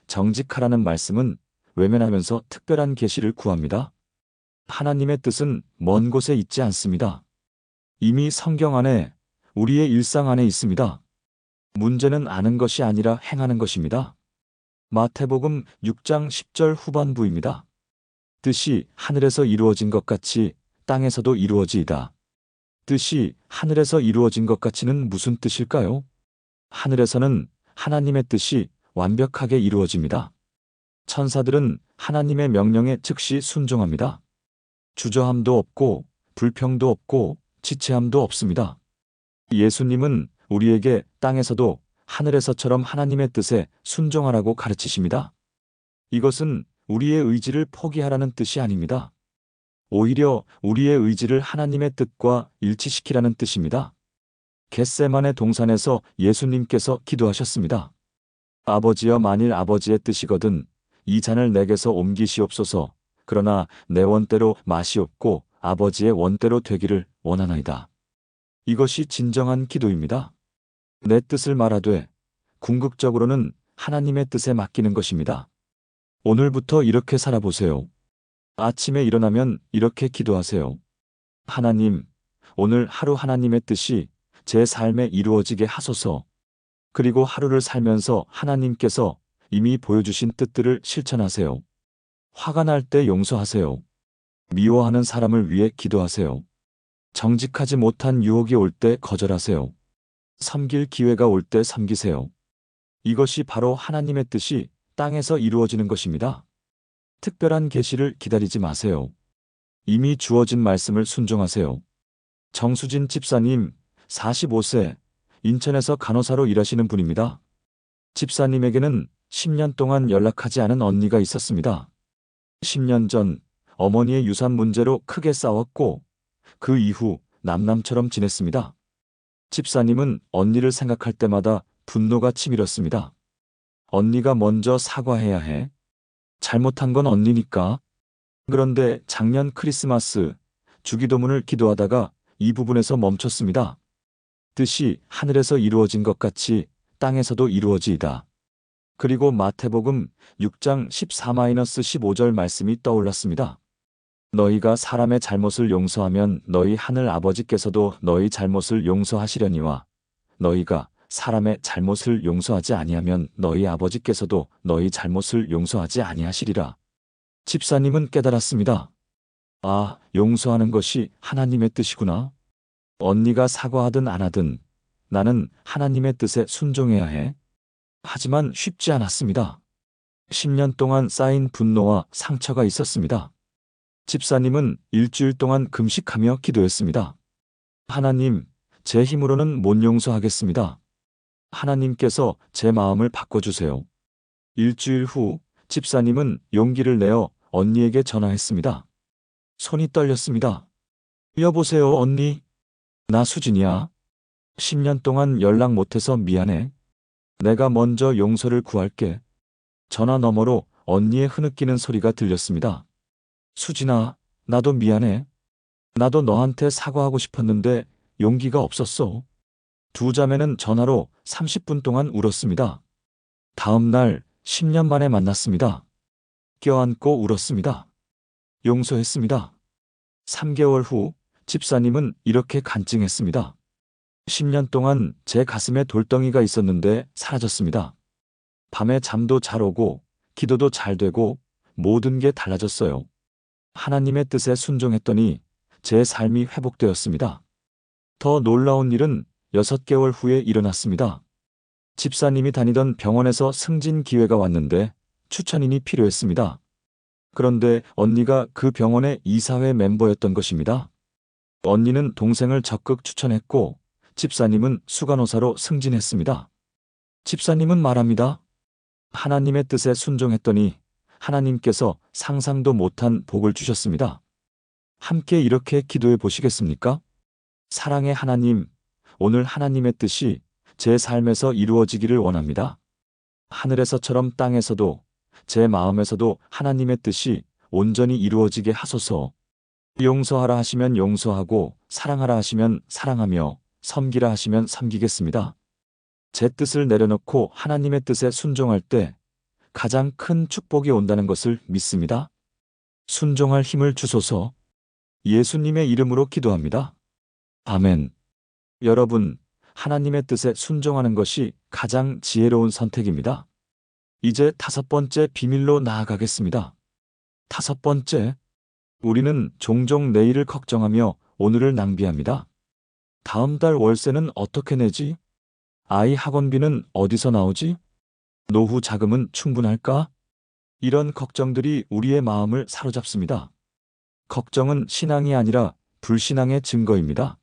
정직하라는 말씀은 외면하면서 특별한 계시를 구합니다. 하나님의 뜻은 먼 곳에 있지 않습니다. 이미 성경 안에, 우리의 일상 안에 있습니다. 문제는 아는 것이 아니라 행하는 것입니다. 마태복음 6장 10절 후반부입니다. 뜻이 하늘에서 이루어진 것 같이 땅에서도 이루어지이다. 뜻이 하늘에서 이루어진 것 같이는 무슨 뜻일까요? 하늘에서는 하나님의 뜻이 완벽하게 이루어집니다. 천사들은 하나님의 명령에 즉시 순종합니다. 주저함도 없고 불평도 없고 지체함도 없습니다. 예수님은 우리에게 땅에서도 하늘에서처럼 하나님의 뜻에 순종하라고 가르치십니다. 이것은 우리의 의지를 포기하라는 뜻이 아닙니다. 오히려 우리의 의지를 하나님의 뜻과 일치시키라는 뜻입니다. 겟세마네 동산에서 예수님께서 기도하셨습니다. 아버지여, 만일 아버지의 뜻이거든 이 잔을 내게서 옮기시옵소서. 그러나 내 원대로 마시옵고 아버지의 원대로 되기를 원하나이다. 이것이 진정한 기도입니다. 내 뜻을 말하되 궁극적으로는 하나님의 뜻에 맡기는 것입니다. 오늘부터 이렇게 살아보세요. 아침에 일어나면 이렇게 기도하세요. 하나님, 오늘 하루 하나님의 뜻이 제 삶에 이루어지게 하소서. 그리고 하루를 살면서 하나님께서 이미 보여주신 뜻들을 실천하세요. 화가 날 때 용서하세요. 미워하는 사람을 위해 기도하세요. 정직하지 못한 유혹이 올 때 거절하세요. 섬길 기회가 올 때 섬기세요. 이것이 바로 하나님의 뜻이 땅에서 이루어지는 것입니다. 특별한 계시를 기다리지 마세요. 이미 주어진 말씀을 순종하세요. 정수진 집사님, 45세, 인천에서 간호사로 일하시는 분입니다. 집사님에게는 10년 동안 연락하지 않은 언니가 있었습니다. 10년 전 어머니의 유산 문제로 크게 싸웠고 그 이후 남남처럼 지냈습니다. 집사님은 언니를 생각할 때마다 분노가 치밀었습니다. 언니가 먼저 사과해야 해. 잘못한 건 언니니까. 그런데 작년 크리스마스 주기도문을 기도하다가 이 부분에서 멈췄습니다. 뜻이 하늘에서 이루어진 것 같이 땅에서도 이루어지이다. 그리고 마태복음 6장 14-15절 말씀이 떠올랐습니다. 너희가 사람의 잘못을 용서하면 너희 하늘 아버지께서도 너희 잘못을 용서하시려니와 너희가 사람의 잘못을 용서하지 아니하면 너희 아버지께서도 너희 잘못을 용서하지 아니하시리라. 집사님은 깨달았습니다. 아, 용서하는 것이 하나님의 뜻이구나. 언니가 사과하든 안 하든 나는 하나님의 뜻에 순종해야 해. 하지만 쉽지 않았습니다. 10년 동안 쌓인 분노와 상처가 있었습니다. 집사님은 일주일 동안 금식하며 기도했습니다. 하나님, 제 힘으로는 못 용서하겠습니다. 하나님께서 제 마음을 바꿔주세요. 일주일 후 집사님은 용기를 내어 언니에게 전화했습니다. 손이 떨렸습니다. 여보세요, 언니. 나 수진이야. 10년 동안 연락 못해서 미안해. 내가 먼저 용서를 구할게. 전화 너머로 언니의 흐느끼는 소리가 들렸습니다. 수진아, 나도 미안해. 나도 너한테 사과하고 싶었는데 용기가 없었어. 두 자매는 전화로 30분 동안 울었습니다. 다음 날 10년 만에 만났습니다. 껴안고 울었습니다. 용서했습니다. 3개월 후 집사님은 이렇게 간증했습니다. 10년 동안 제 가슴에 돌덩이가 있었는데 사라졌습니다. 밤에 잠도 잘 오고 기도도 잘 되고 모든 게 달라졌어요. 하나님의 뜻에 순종했더니 제 삶이 회복되었습니다. 더 놀라운 일은 6개월 후에 일어났습니다. 집사님이 다니던 병원에서 승진 기회가 왔는데 추천인이 필요했습니다. 그런데 언니가 그 병원의 이사회 멤버였던 것입니다. 언니는 동생을 적극 추천했고 집사님은 수간호사로 승진했습니다. 집사님은 말합니다. 하나님의 뜻에 순종했더니 하나님께서 상상도 못한 복을 주셨습니다. 함께 이렇게 기도해 보시겠습니까? 사랑의 하나님, 오늘 하나님의 뜻이 제 삶에서 이루어지기를 원합니다. 하늘에서처럼 땅에서도 제 마음에서도 하나님의 뜻이 온전히 이루어지게 하소서. 용서하라 하시면 용서하고 사랑하라 하시면 사랑하며 섬기라 하시면 섬기겠습니다. 제 뜻을 내려놓고 하나님의 뜻에 순종할 때 가장 큰 축복이 온다는 것을 믿습니다. 순종할 힘을 주소서. 예수님의 이름으로 기도합니다. 아멘. 여러분, 하나님의 뜻에 순종하는 것이 가장 지혜로운 선택입니다. 이제 5번째 비밀로 나아가겠습니다. 5번째, 우리는 종종 내일을 걱정하며 오늘을 낭비합니다. 다음 달 월세는 어떻게 내지? 아이 학원비는 어디서 나오지? 노후 자금은 충분할까? 이런 걱정들이 우리의 마음을 사로잡습니다. 걱정은 신앙이 아니라 불신앙의 증거입니다.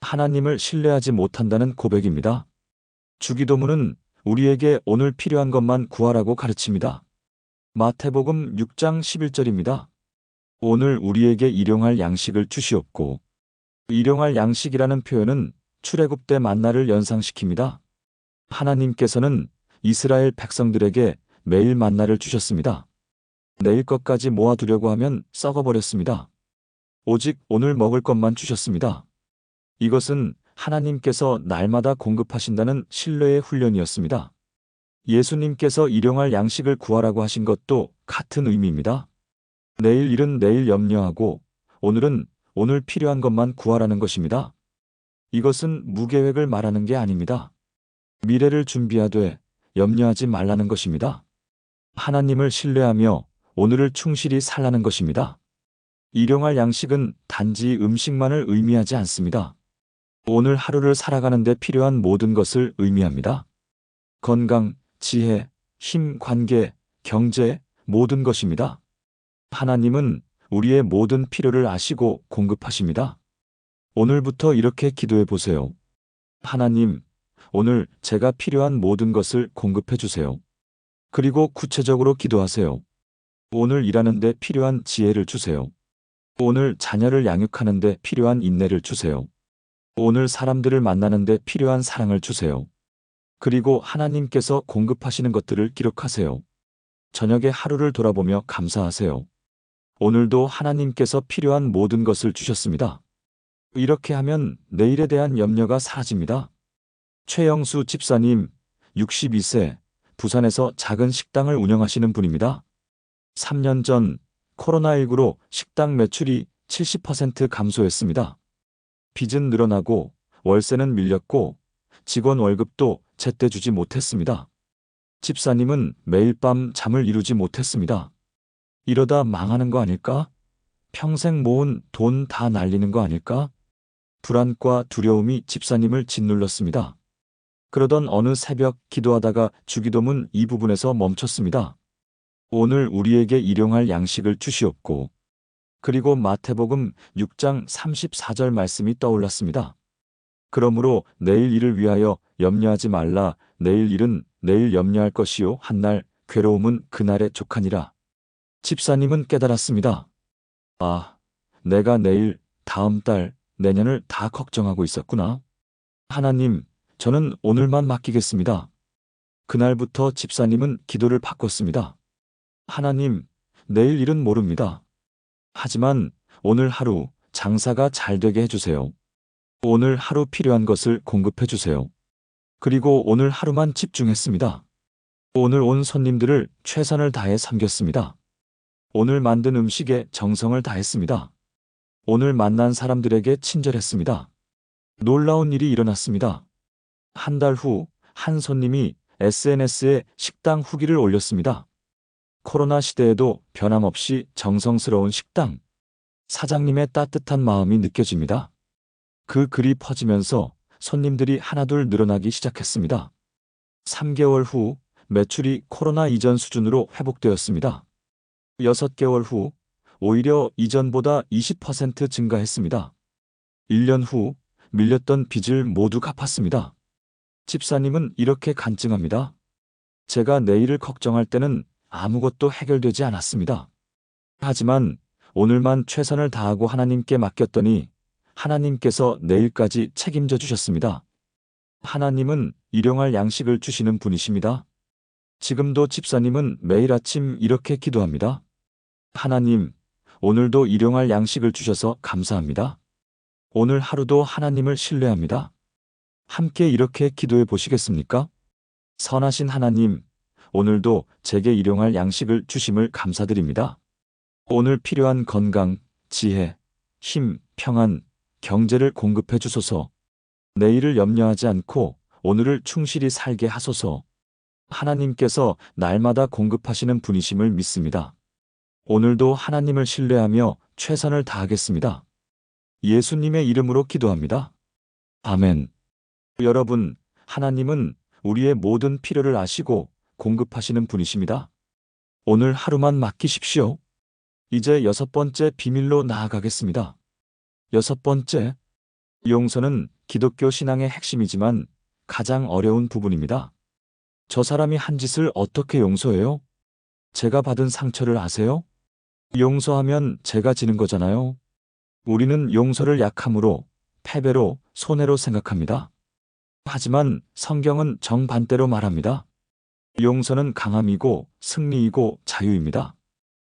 하나님을 신뢰하지 못한다는 고백입니다. 주기도문은 우리에게 오늘 필요한 것만 구하라고 가르칩니다. 마태복음 6장 11절입니다. 오늘 우리에게 일용할 양식을 주시옵고. 일용할 양식이라는 표현은 출애굽 때 만나를 연상시킵니다. 하나님께서는 이스라엘 백성들에게 매일 만나를 주셨습니다. 내일 것까지 모아두려고 하면 썩어버렸습니다. 오직 오늘 먹을 것만 주셨습니다. 이것은 하나님께서 날마다 공급하신다는 신뢰의 훈련이었습니다. 예수님께서 일용할 양식을 구하라고 하신 것도 같은 의미입니다. 내일 일은 내일 염려하고 오늘은 오늘 필요한 것만 구하라는 것입니다. 이것은 무계획을 말하는 게 아닙니다. 미래를 준비하되 염려하지 말라는 것입니다. 하나님을 신뢰하며 오늘을 충실히 살라는 것입니다. 일용할 양식은 단지 음식만을 의미하지 않습니다. 오늘 하루를 살아가는 데 필요한 모든 것을 의미합니다. 건강, 지혜, 힘, 관계, 경제, 모든 것입니다. 하나님은 우리의 모든 필요를 아시고 공급하십니다. 오늘부터 이렇게 기도해 보세요. 하나님, 오늘 제가 필요한 모든 것을 공급해 주세요. 그리고 구체적으로 기도하세요. 오늘 일하는 데 필요한 지혜를 주세요. 오늘 자녀를 양육하는 데 필요한 인내를 주세요. 오늘 사람들을 만나는 데 필요한 사랑을 주세요. 그리고 하나님께서 공급하시는 것들을 기록하세요. 저녁에 하루를 돌아보며 감사하세요. 오늘도 하나님께서 필요한 모든 것을 주셨습니다. 이렇게 하면 내일에 대한 염려가 사라집니다. 최영수 집사님, 62세, 부산에서 작은 식당을 운영하시는 분입니다. 3년 전 코로나19로 식당 매출이 70% 감소했습니다. 빚은 늘어나고 월세는 밀렸고 직원 월급도 제때 주지 못했습니다. 집사님은 매일 밤 잠을 이루지 못했습니다. 이러다 망하는 거 아닐까? 평생 모은 돈 다 날리는 거 아닐까? 불안과 두려움이 집사님을 짓눌렀습니다. 그러던 어느 새벽 기도하다가 주기도문 이 부분에서 멈췄습니다. 오늘 우리에게 일용할 양식을 주시옵고. 그리고 마태복음 6장 34절 말씀이 떠올랐습니다. 그러므로 내일 일을 위하여 염려하지 말라. 내일 일은 내일 염려할 것이요 한날 괴로움은 그날의 족하니라. 집사님은 깨달았습니다. 아, 내가 내일, 다음 달, 내년을 다 걱정하고 있었구나. 하나님, 저는 오늘만 맡기겠습니다. 그날부터 집사님은 기도를 바꿨습니다. 하나님, 내일 일은 모릅니다. 하지만 오늘 하루 장사가 잘 되게 해주세요. 오늘 하루 필요한 것을 공급해 주세요. 그리고 오늘 하루만 집중했습니다. 오늘 온 손님들을 최선을 다해 섬겼습니다. 오늘 만든 음식에 정성을 다했습니다. 오늘 만난 사람들에게 친절했습니다. 놀라운 일이 일어났습니다. 한 달 후 한 손님이 SNS에 식당 후기를 올렸습니다. 코로나 시대에도 변함없이 정성스러운 식당. 사장님의 따뜻한 마음이 느껴집니다. 그 글이 퍼지면서 손님들이 하나둘 늘어나기 시작했습니다. 3개월 후 매출이 코로나 이전 수준으로 회복되었습니다. 6개월 후 오히려 이전보다 20% 증가했습니다. 1년 후 밀렸던 빚을 모두 갚았습니다. 집사님은 이렇게 간증합니다. 제가 내일을 걱정할 때는 아무것도 해결되지 않았습니다. 하지만 오늘만 최선을 다하고 하나님께 맡겼더니 하나님께서 내일까지 책임져 주셨습니다. 하나님은 일용할 양식을 주시는 분이십니다. 지금도 집사님은 매일 아침 이렇게 기도합니다. 하나님, 오늘도 일용할 양식을 주셔서 감사합니다. 오늘 하루도 하나님을 신뢰합니다. 함께 이렇게 기도해 보시겠습니까? 선하신 하나님, 오늘도 제게 일용할 양식을 주심을 감사드립니다. 오늘 필요한 건강, 지혜, 힘, 평안, 경제를 공급해 주소서. 내일을 염려하지 않고 오늘을 충실히 살게 하소서. 하나님께서 날마다 공급하시는 분이심을 믿습니다. 오늘도 하나님을 신뢰하며 최선을 다하겠습니다. 예수님의 이름으로 기도합니다. 아멘. 여러분, 하나님은 우리의 모든 필요를 아시고 공급하시는 분이십니다. 오늘 하루만 맡기십시오. 이제 6번째 비밀로 나아가겠습니다. 6번째, 용서는 기독교 신앙의 핵심이지만 가장 어려운 부분입니다. 저 사람이 한 짓을 어떻게 용서해요? 제가 받은 상처를 아세요? 용서하면 제가 지는 거잖아요. 우리는 용서를 약함으로, 패배로, 손해로 생각합니다. 하지만 성경은 정반대로 말합니다. 용서는 강함이고 승리이고 자유입니다.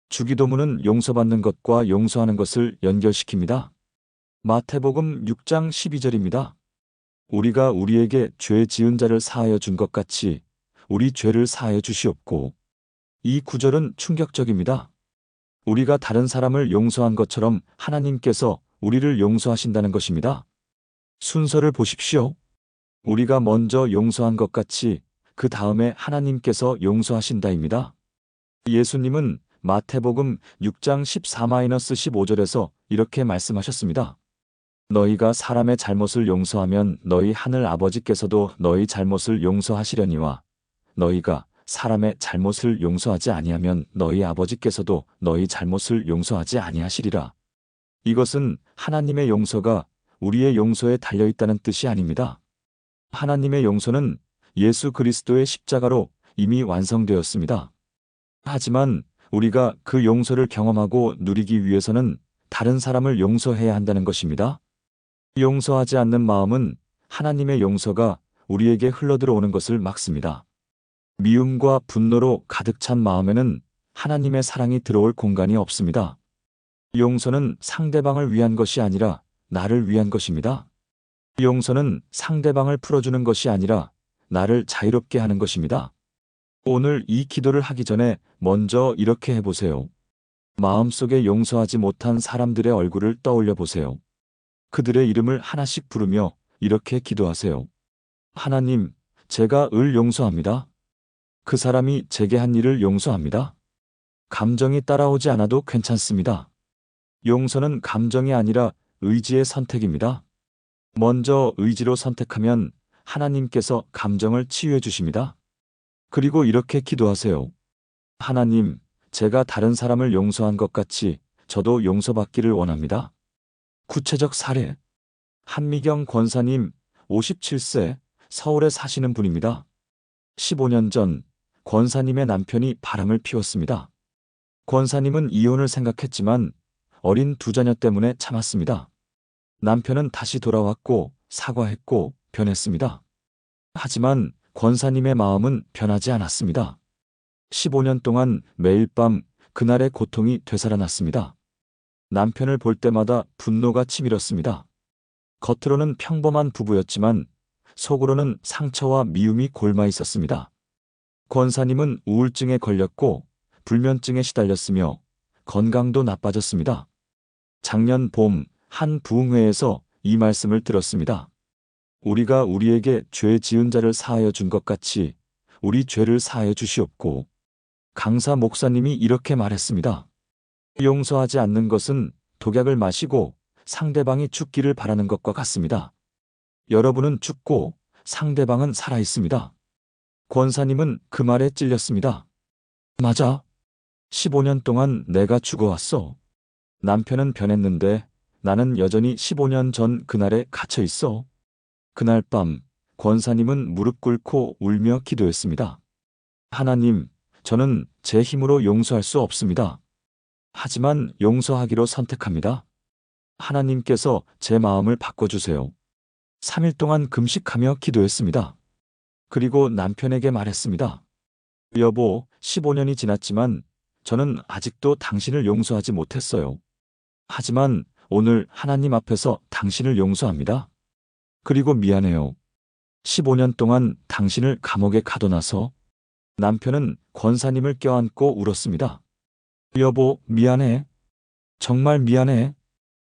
주기도문은 용서받는 것과 용서하는 것을 연결시킵니다. 마태복음 6장 12절입니다. 우리가 우리에게 죄 지은 자를 사하여 준 것 같이 우리 죄를 사하여 주시옵고. 이 구절은 충격적입니다. 우리가 다른 사람을 용서한 것처럼 하나님께서 우리를 용서하신다는 것입니다. 순서를 보십시오. 우리가 먼저 용서한 것 같이 그 다음에 하나님께서 용서하신다입니다. 예수님은 마태복음 6장 14-15절에서 이렇게 말씀하셨습니다. 너희가 사람의 잘못을 용서하면 너희 하늘 아버지께서도 너희 잘못을 용서하시려니와 너희가 사람의 잘못을 용서하지 아니하면 너희 아버지께서도 너희 잘못을 용서하지 아니하시리라. 이것은 하나님의 용서가 우리의 용서에 달려있다는 뜻이 아닙니다. 하나님의 용서는 예수 그리스도의 십자가로 이미 완성되었습니다. 하지만 우리가 그 용서를 경험하고 누리기 위해서는 다른 사람을 용서해야 한다는 것입니다. 용서하지 않는 마음은 하나님의 용서가 우리에게 흘러들어오는 것을 막습니다. 미움과 분노로 가득 찬 마음에는 하나님의 사랑이 들어올 공간이 없습니다. 용서는 상대방을 위한 것이 아니라 나를 위한 것입니다. 용서는 상대방을 풀어주는 것이 아니라 나를 자유롭게 하는 것입니다. 오늘 이 기도를 하기 전에 먼저 이렇게 해보세요. 마음속에 용서하지 못한 사람들의 얼굴을 떠올려 보세요. 그들의 이름을 하나씩 부르며 이렇게 기도하세요. 하나님, 제가 을 용서합니다. 그 사람이 제게 한 일을 용서합니다. 감정이 따라오지 않아도 괜찮습니다. 용서는 감정이 아니라 의지의 선택입니다. 먼저 의지로 선택하면 하나님께서 감정을 치유해 주십니다. 그리고 이렇게 기도하세요. 하나님, 제가 다른 사람을 용서한 것 같이 저도 용서받기를 원합니다. 구체적 사례. 한미경 권사님, 57세, 서울에 사시는 분입니다. 15년 전 권사님의 남편이 바람을 피웠습니다. 권사님은 이혼을 생각했지만 어린 두 자녀 때문에 참았습니다. 남편은 다시 돌아왔고 사과했고 변했습니다. 하지만 권사님의 마음은 변하지 않았습니다. 15년 동안 매일 밤 그날의 고통이 되살아났습니다. 남편을 볼 때마다 분노가 치밀었습니다. 겉으로는 평범한 부부였지만 속으로는 상처와 미움이 골마 있었습니다. 권사님은 우울증에 걸렸고 불면증에 시달렸으며 건강도 나빠졌습니다. 작년 봄 한 부흥회에서 이 말씀을 들었습니다. 우리가 우리에게 죄 지은 자를 사하여 준 것 같이 우리 죄를 사하여 주시옵고, 강사 목사님이 이렇게 말했습니다. 용서하지 않는 것은 독약을 마시고 상대방이 죽기를 바라는 것과 같습니다. 여러분은 죽고 상대방은 살아 있습니다. 권사님은 그 말에 찔렸습니다. 맞아. 15년 동안 내가 죽어왔어. 남편은 변했는데 나는 여전히 15년 전 그날에 갇혀 있어. 그날 밤 권사님은 무릎 꿇고 울며 기도했습니다. 하나님, 저는 제 힘으로 용서할 수 없습니다. 하지만 용서하기로 선택합니다. 하나님께서 제 마음을 바꿔주세요. 3일 동안 금식하며 기도했습니다. 그리고 남편에게 말했습니다. 여보, 15년이 지났지만 저는 아직도 당신을 용서하지 못했어요. 하지만 오늘 하나님 앞에서 당신을 용서합니다. 그리고 미안해요. 15년 동안 당신을 감옥에 가둬놔서. 남편은 권사님을 껴안고 울었습니다. 여보, 미안해. 정말 미안해.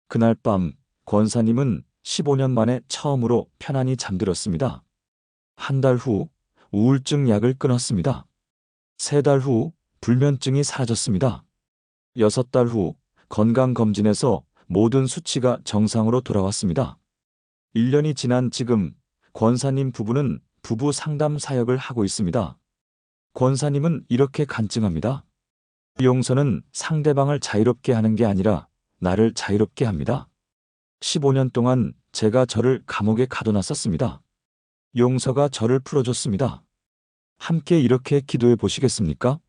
그날 밤 권사님은 15년 만에 처음으로 편안히 잠들었습니다. 한 달 후 우울증 약을 끊었습니다. 3달 후 불면증이 사라졌습니다. 6달 후 건강검진에서 모든 수치가 정상으로 돌아왔습니다. 1년이 지난 지금 권사님 부부는 부부 상담 사역을 하고 있습니다. 권사님은 이렇게 간증합니다. 용서는 상대방을 자유롭게 하는 게 아니라 나를 자유롭게 합니다. 15년 동안 제가 저를 감옥에 가둬놨었습니다. 용서가 저를 풀어줬습니다. 함께 이렇게 기도해 보시겠습니까?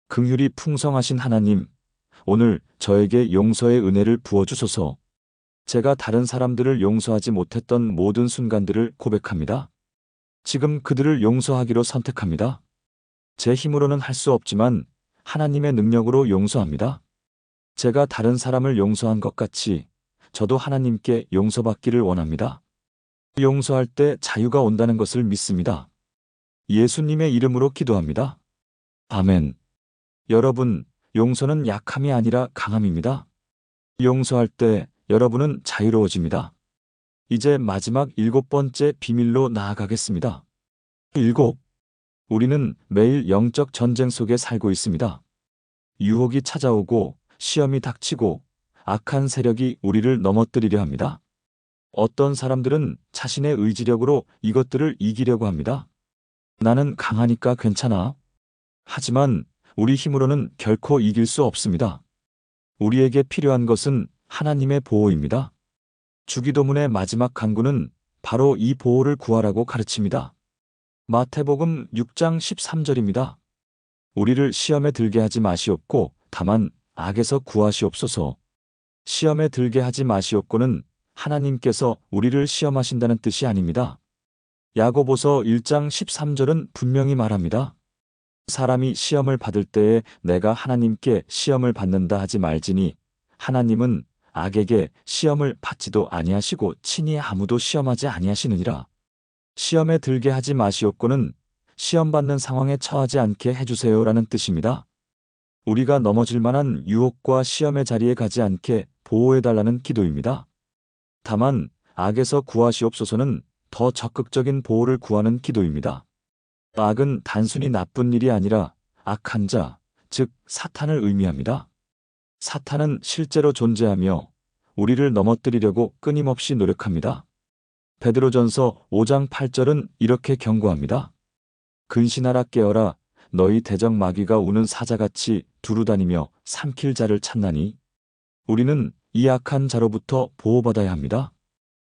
긍휼이 풍성하신 하나님, 오늘 저에게 용서의 은혜를 부어주소서. 제가 다른 사람들을 용서하지 못했던 모든 순간들을 고백합니다. 지금 그들을 용서하기로 선택합니다. 제 힘으로는 할 수 없지만 하나님의 능력으로 용서합니다. 제가 다른 사람을 용서한 것 같이 저도 하나님께 용서받기를 원합니다. 용서할 때 자유가 온다는 것을 믿습니다. 예수님의 이름으로 기도합니다. 아멘. 여러분, 용서는 약함이 아니라 강함입니다. 용서할 때 여러분은 자유로워집니다. 이제 마지막 7번째 비밀로 나아가겠습니다. 7. 우리는 매일 영적 전쟁 속에 살고 있습니다. 유혹이 찾아오고 시험이 닥치고 악한 세력이 우리를 넘어뜨리려 합니다. 어떤 사람들은 자신의 의지력으로 이것들을 이기려고 합니다. 나는 강하니까 괜찮아. 하지만 우리 힘으로는 결코 이길 수 없습니다. 우리에게 필요한 것은 하나님의 보호입니다. 주기도문의 마지막 간구는 바로 이 보호를 구하라고 가르칩니다. 마태복음 6장 13절입니다. 우리를 시험에 들게 하지 마시옵고 다만 악에서 구하시옵소서. 시험에 들게 하지 마시옵고는 하나님께서 우리를 시험하신다는 뜻이 아닙니다. 야고보서 1장 13절은 분명히 말합니다. 사람이 시험을 받을 때에 내가 하나님께 시험을 받는다 하지 말지니 하나님은 악에게 시험을 받지도 아니하시고 친히 아무도 시험하지 아니하시느니라. 시험에 들게 하지 마시옵고는 시험 받는 상황에 처하지 않게 해주세요라는 뜻입니다. 우리가 넘어질 만한 유혹과 시험의 자리에 가지 않게 보호해달라는 기도입니다. 다만 악에서 구하시옵소서는 더 적극적인 보호를 구하는 기도입니다. 악은 단순히 나쁜 일이 아니라 악한 자, 즉 사탄을 의미합니다. 사탄은 실제로 존재하며 우리를 넘어뜨리려고 끊임없이 노력합니다. 베드로전서 5장 8절은 이렇게 경고합니다. 근신하라 깨어라 너희 대적 마귀가 우는 사자같이 두루다니며 삼킬 자를 찾나니 우리는 이 악한 자로부터 보호받아야 합니다.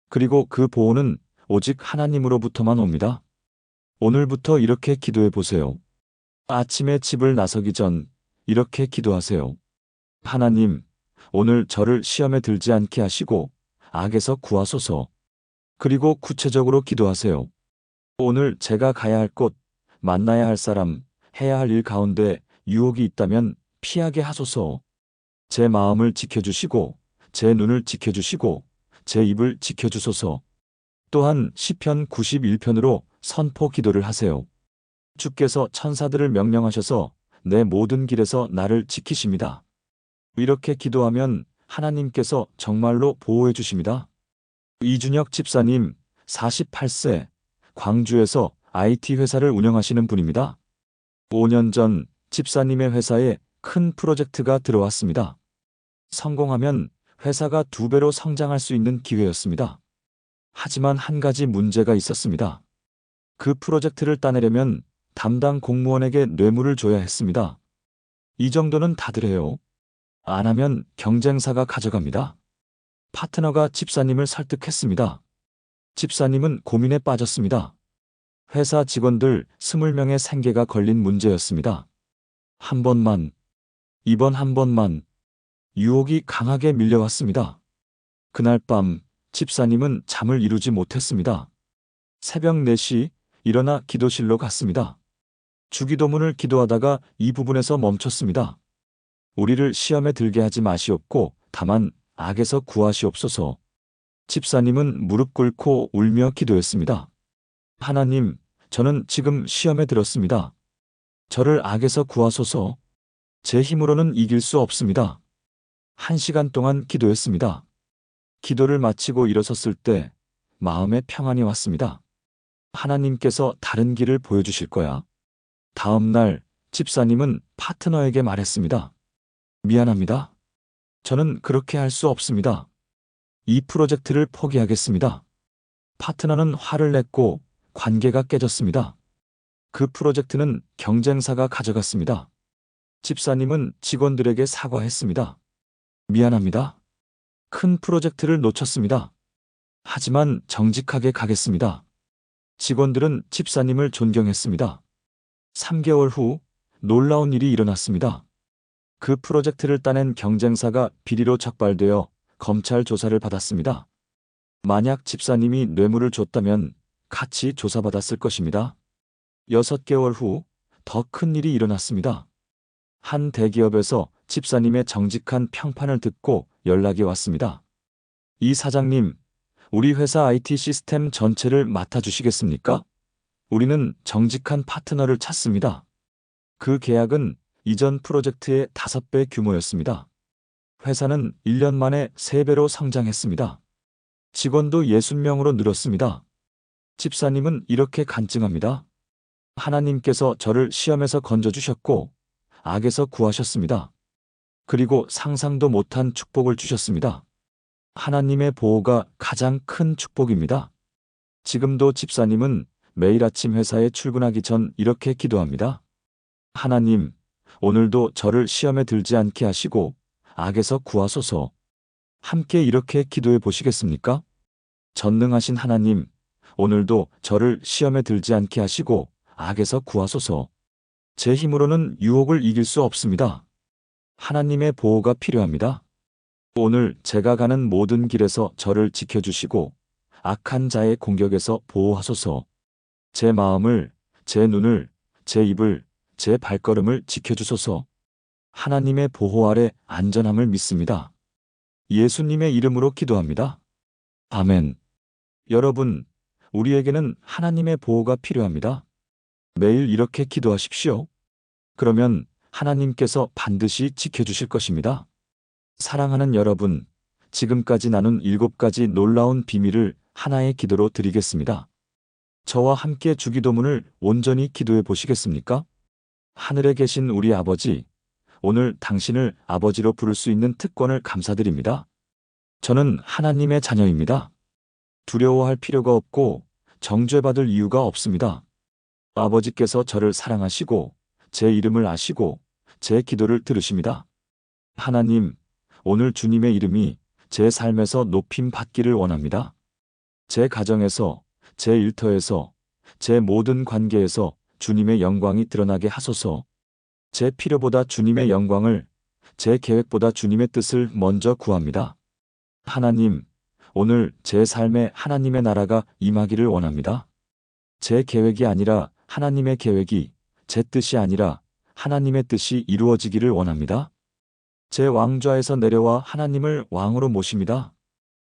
그리고 그 보호는 오직 하나님으로부터만 옵니다. 오늘부터 이렇게 기도해 보세요. 아침에 집을 나서기 전 이렇게 기도하세요. 하나님, 오늘 저를 시험에 들지 않게 하시고 악에서 구하소서. 그리고 구체적으로 기도하세요. 오늘 제가 가야 할 곳, 만나야 할 사람, 해야 할 일 가운데 유혹이 있다면 피하게 하소서. 제 마음을 지켜주시고 제 눈을 지켜주시고 제 입을 지켜주소서. 또한 시편 91편으로 선포 기도를 하세요. 주께서 천사들을 명령하셔서 내 모든 길에서 나를 지키십니다. 이렇게 기도하면 하나님께서 정말로 보호해 주십니다. 이준혁 집사님, 48세, 광주에서 IT 회사를 운영하시는 분입니다. 5년 전 집사님의 회사에 큰 프로젝트가 들어왔습니다. 성공하면 회사가 2배로 성장할 수 있는 기회였습니다. 하지만 한 가지 문제가 있었습니다. 그 프로젝트를 따내려면 담당 공무원에게 뇌물을 줘야 했습니다. 이 정도는 다들 해요. 안 하면 경쟁사가 가져갑니다. 파트너가 집사님을 설득했습니다. 집사님은 고민에 빠졌습니다. 회사 직원들 20명의 생계가 걸린 문제였습니다. 한 번만, 이번 한 번만, 유혹이 강하게 밀려왔습니다. 그날 밤 집사님은 잠을 이루지 못했습니다. 새벽 4시 일어나 기도실로 갔습니다. 주기도문을 기도하다가 이 부분에서 멈췄습니다. 우리를 시험에 들게 하지 마시옵고 다만 악에서 구하시옵소서. 집사님은 무릎 꿇고 울며 기도했습니다. 하나님, 저는 지금 시험에 들었습니다. 저를 악에서 구하소서. 제 힘으로는 이길 수 없습니다. 1시간 동안 기도했습니다. 기도를 마치고 일어섰을 때 마음에 평안이 왔습니다. 하나님께서 다른 길을 보여주실 거야. 다음 날 집사님은 파트너에게 말했습니다. 미안합니다. 저는 그렇게 할 수 없습니다. 이 프로젝트를 포기하겠습니다. 파트너는 화를 냈고 관계가 깨졌습니다. 그 프로젝트는 경쟁사가 가져갔습니다. 집사님은 직원들에게 사과했습니다. 미안합니다. 큰 프로젝트를 놓쳤습니다. 하지만 정직하게 가겠습니다. 직원들은 집사님을 존경했습니다. 3개월 후 놀라운 일이 일어났습니다. 그 프로젝트를 따낸 경쟁사가 비리로 적발되어 검찰 조사를 받았습니다. 만약 집사님이 뇌물을 줬다면 같이 조사받았을 것입니다. 6개월 후 더 큰 일이 일어났습니다. 한 대기업에서 집사님의 정직한 평판을 듣고 연락이 왔습니다. 이 사장님, 우리 회사 IT 시스템 전체를 맡아주시겠습니까? 우리는 정직한 파트너를 찾습니다. 그 계약은 이전 프로젝트의 5배 규모였습니다. 회사는 1년 만에 3배로 성장했습니다. 직원도 60명으로 늘었습니다. 집사님은 이렇게 간증합니다. 하나님께서 저를 시험에서 건져주셨고 악에서 구하셨습니다. 그리고 상상도 못한 축복을 주셨습니다. 하나님의 보호가 가장 큰 축복입니다. 지금도 집사님은 매일 아침 회사에 출근하기 전 이렇게 기도합니다. 하나님, 오늘도 저를 시험에 들지 않게 하시고 악에서 구하소서. 함께 이렇게 기도해 보시겠습니까? 전능하신 하나님, 오늘도 저를 시험에 들지 않게 하시고 악에서 구하소서. 제 힘으로는 유혹을 이길 수 없습니다. 하나님의 보호가 필요합니다. 오늘 제가 가는 모든 길에서 저를 지켜주시고 악한 자의 공격에서 보호하소서. 제 마음을, 제 눈을, 제 입을, 제 발걸음을 지켜주소서. 하나님의 보호 아래 안전함을 믿습니다. 예수님의 이름으로 기도합니다. 아멘. 여러분, 우리에게는 하나님의 보호가 필요합니다. 매일 이렇게 기도하십시오. 그러면 하나님께서 반드시 지켜주실 것입니다. 사랑하는 여러분, 지금까지 나눈 7가지 놀라운 비밀을 하나의 기도로 드리겠습니다. 저와 함께 주기도문을 온전히 기도해 보시겠습니까? 하늘에 계신 우리 아버지, 오늘 당신을 아버지로 부를 수 있는 특권을 감사드립니다. 저는 하나님의 자녀입니다. 두려워할 필요가 없고 정죄받을 이유가 없습니다. 아버지께서 저를 사랑하시고 제 이름을 아시고 제 기도를 들으십니다. 하나님, 오늘 주님의 이름이 제 삶에서 높임 받기를 원합니다. 제 가정에서, 제 일터에서, 제 모든 관계에서 주님의 영광이 드러나게 하소서. 제 필요보다 주님의 영광을, 제 계획보다 주님의 뜻을 먼저 구합니다. 하나님, 오늘 제 삶에 하나님의 나라가 임하기를 원합니다. 제 계획이 아니라 하나님의 계획이, 제 뜻이 아니라 하나님의 뜻이 이루어지기를 원합니다. 제 왕좌에서 내려와 하나님을 왕으로 모십니다.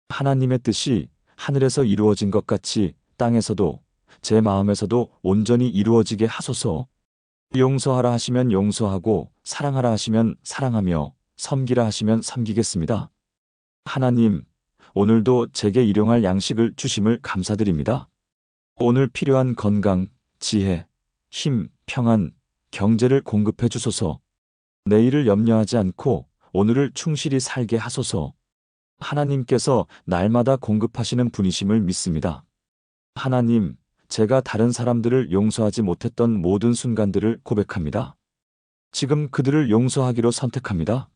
하나님의 뜻이 하늘에서 이루어진 것 같이 땅에서도 제 마음에서도 온전히 이루어지게 하소서. 용서하라 하시면 용서하고 사랑하라 하시면 사랑하며 섬기라 하시면 섬기겠습니다. 하나님, 오늘도 제게 일용할 양식을 주심을 감사드립니다. 오늘 필요한 건강, 지혜, 힘, 평안, 경제를 공급해 주소서. 내일을 염려하지 않고 오늘을 충실히 살게 하소서. 하나님께서 날마다 공급하시는 분이심을 믿습니다. 하나님, 제가 다른 사람들을 용서하지 못했던 모든 순간들을 고백합니다. 지금 그들을 용서하기로 선택합니다.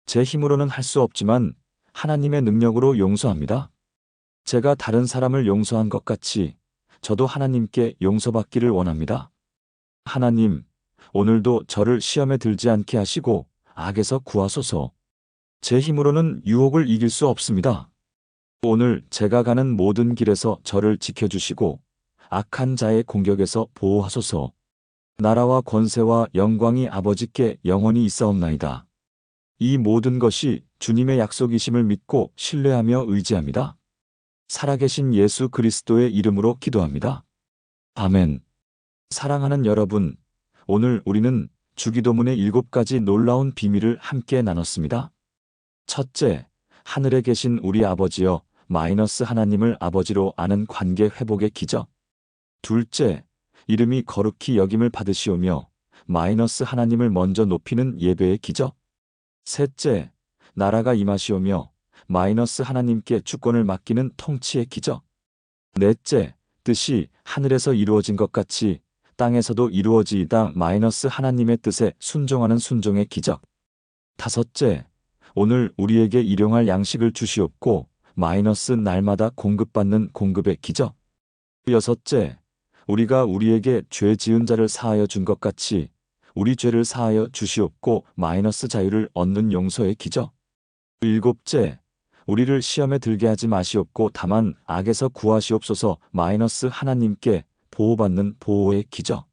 제 힘으로는 할 수 없지만 하나님의 능력으로 용서합니다. 제가 다른 사람을 용서한 것 같이 저도 하나님께 용서받기를 원합니다. 하나님, 오늘도 저를 시험에 들지 않게 하시고 악에서 구하소서. 제 힘으로는 유혹을 이길 수 없습니다. 오늘 제가 가는 모든 길에서 저를 지켜주시고 악한 자의 공격에서 보호하소서. 나라와 권세와 영광이 아버지께 영원히 있사옵나이다. 이 모든 것이 주님의 약속이심을 믿고 신뢰하며 의지합니다. 살아계신 예수 그리스도의 이름으로 기도합니다. 아멘. 사랑하는 여러분, 오늘 우리는 주기도문의 7가지 놀라운 비밀을 함께 나눴습니다. 첫째, 하늘에 계신 우리 아버지여 하나님을 아버지로 아는 관계 회복의 기적. 둘째, 이름이 거룩히 여김을 받으시오며 하나님을 먼저 높이는 예배의 기적. 셋째, 나라가 임하시오며 하나님께 주권을 맡기는 통치의 기적. 넷째, 뜻이 하늘에서 이루어진 것 같이 땅에서도 이루어지이다 하나님의 뜻에 순종하는 순종의 기적. 다섯째, 오늘 우리에게 일용할 양식을 주시옵고 날마다 공급받는 공급의 기적. 여섯째, 우리가 우리에게 죄 지은 자를 사하여 준 것 같이 우리 죄를 사하여 주시옵고 자유를 얻는 용서의 기적. 일곱째, 우리를 시험에 들게 하지 마시옵고 다만 악에서 구하시옵소서 하나님께 보호받는 보호의 기적.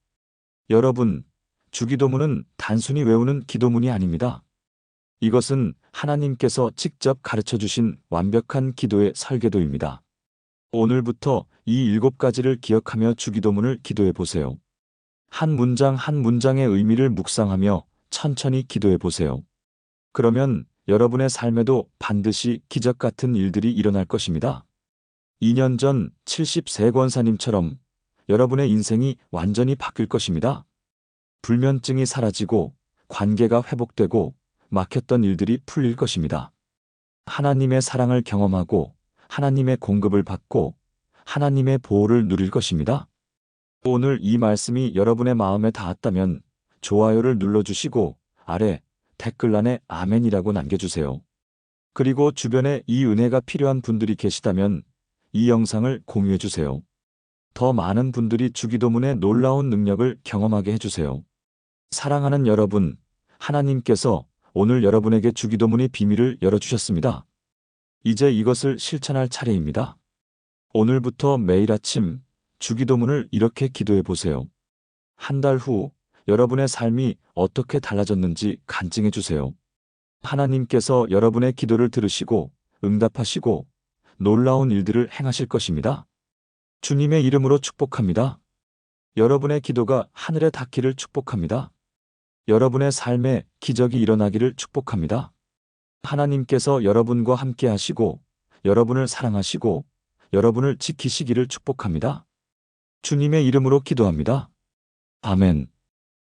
여러분, 주기도문은 단순히 외우는 기도문이 아닙니다. 이것은 하나님께서 직접 가르쳐 주신 완벽한 기도의 설계도입니다. 오늘부터 이 7가지를 기억하며 주기도문을 기도해 보세요. 한 문장 한 문장의 의미를 묵상하며 천천히 기도해 보세요. 그러면 여러분의 삶에도 반드시 기적 같은 일들이 일어날 것입니다. 2년 전 70세 권사님처럼 여러분의 인생이 완전히 바뀔 것입니다. 불면증이 사라지고 관계가 회복되고 막혔던 일들이 풀릴 것입니다. 하나님의 사랑을 경험하고 하나님의 공급을 받고 하나님의 보호를 누릴 것입니다. 오늘 이 말씀이 여러분의 마음에 닿았다면 좋아요를 눌러주시고 아래 댓글란에 아멘이라고 남겨주세요. 그리고 주변에 이 은혜가 필요한 분들이 계시다면 이 영상을 공유해주세요. 더 많은 분들이 주기도문의 놀라운 능력을 경험하게 해주세요. 사랑하는 여러분, 하나님께서 오늘 여러분에게 주기도문의 비밀을 열어주셨습니다. 이제 이것을 실천할 차례입니다. 오늘부터 매일 아침 주기도문을 이렇게 기도해 보세요. 한 달 후 여러분의 삶이 어떻게 달라졌는지 간증해 주세요. 하나님께서 여러분의 기도를 들으시고 응답하시고 놀라운 일들을 행하실 것입니다. 주님의 이름으로 축복합니다. 여러분의 기도가 하늘에 닿기를 축복합니다. 여러분의 삶에 기적이 일어나기를 축복합니다. 하나님께서 여러분과 함께 하시고 여러분을 사랑하시고 여러분을 지키시기를 축복합니다. 주님의 이름으로 기도합니다. 아멘.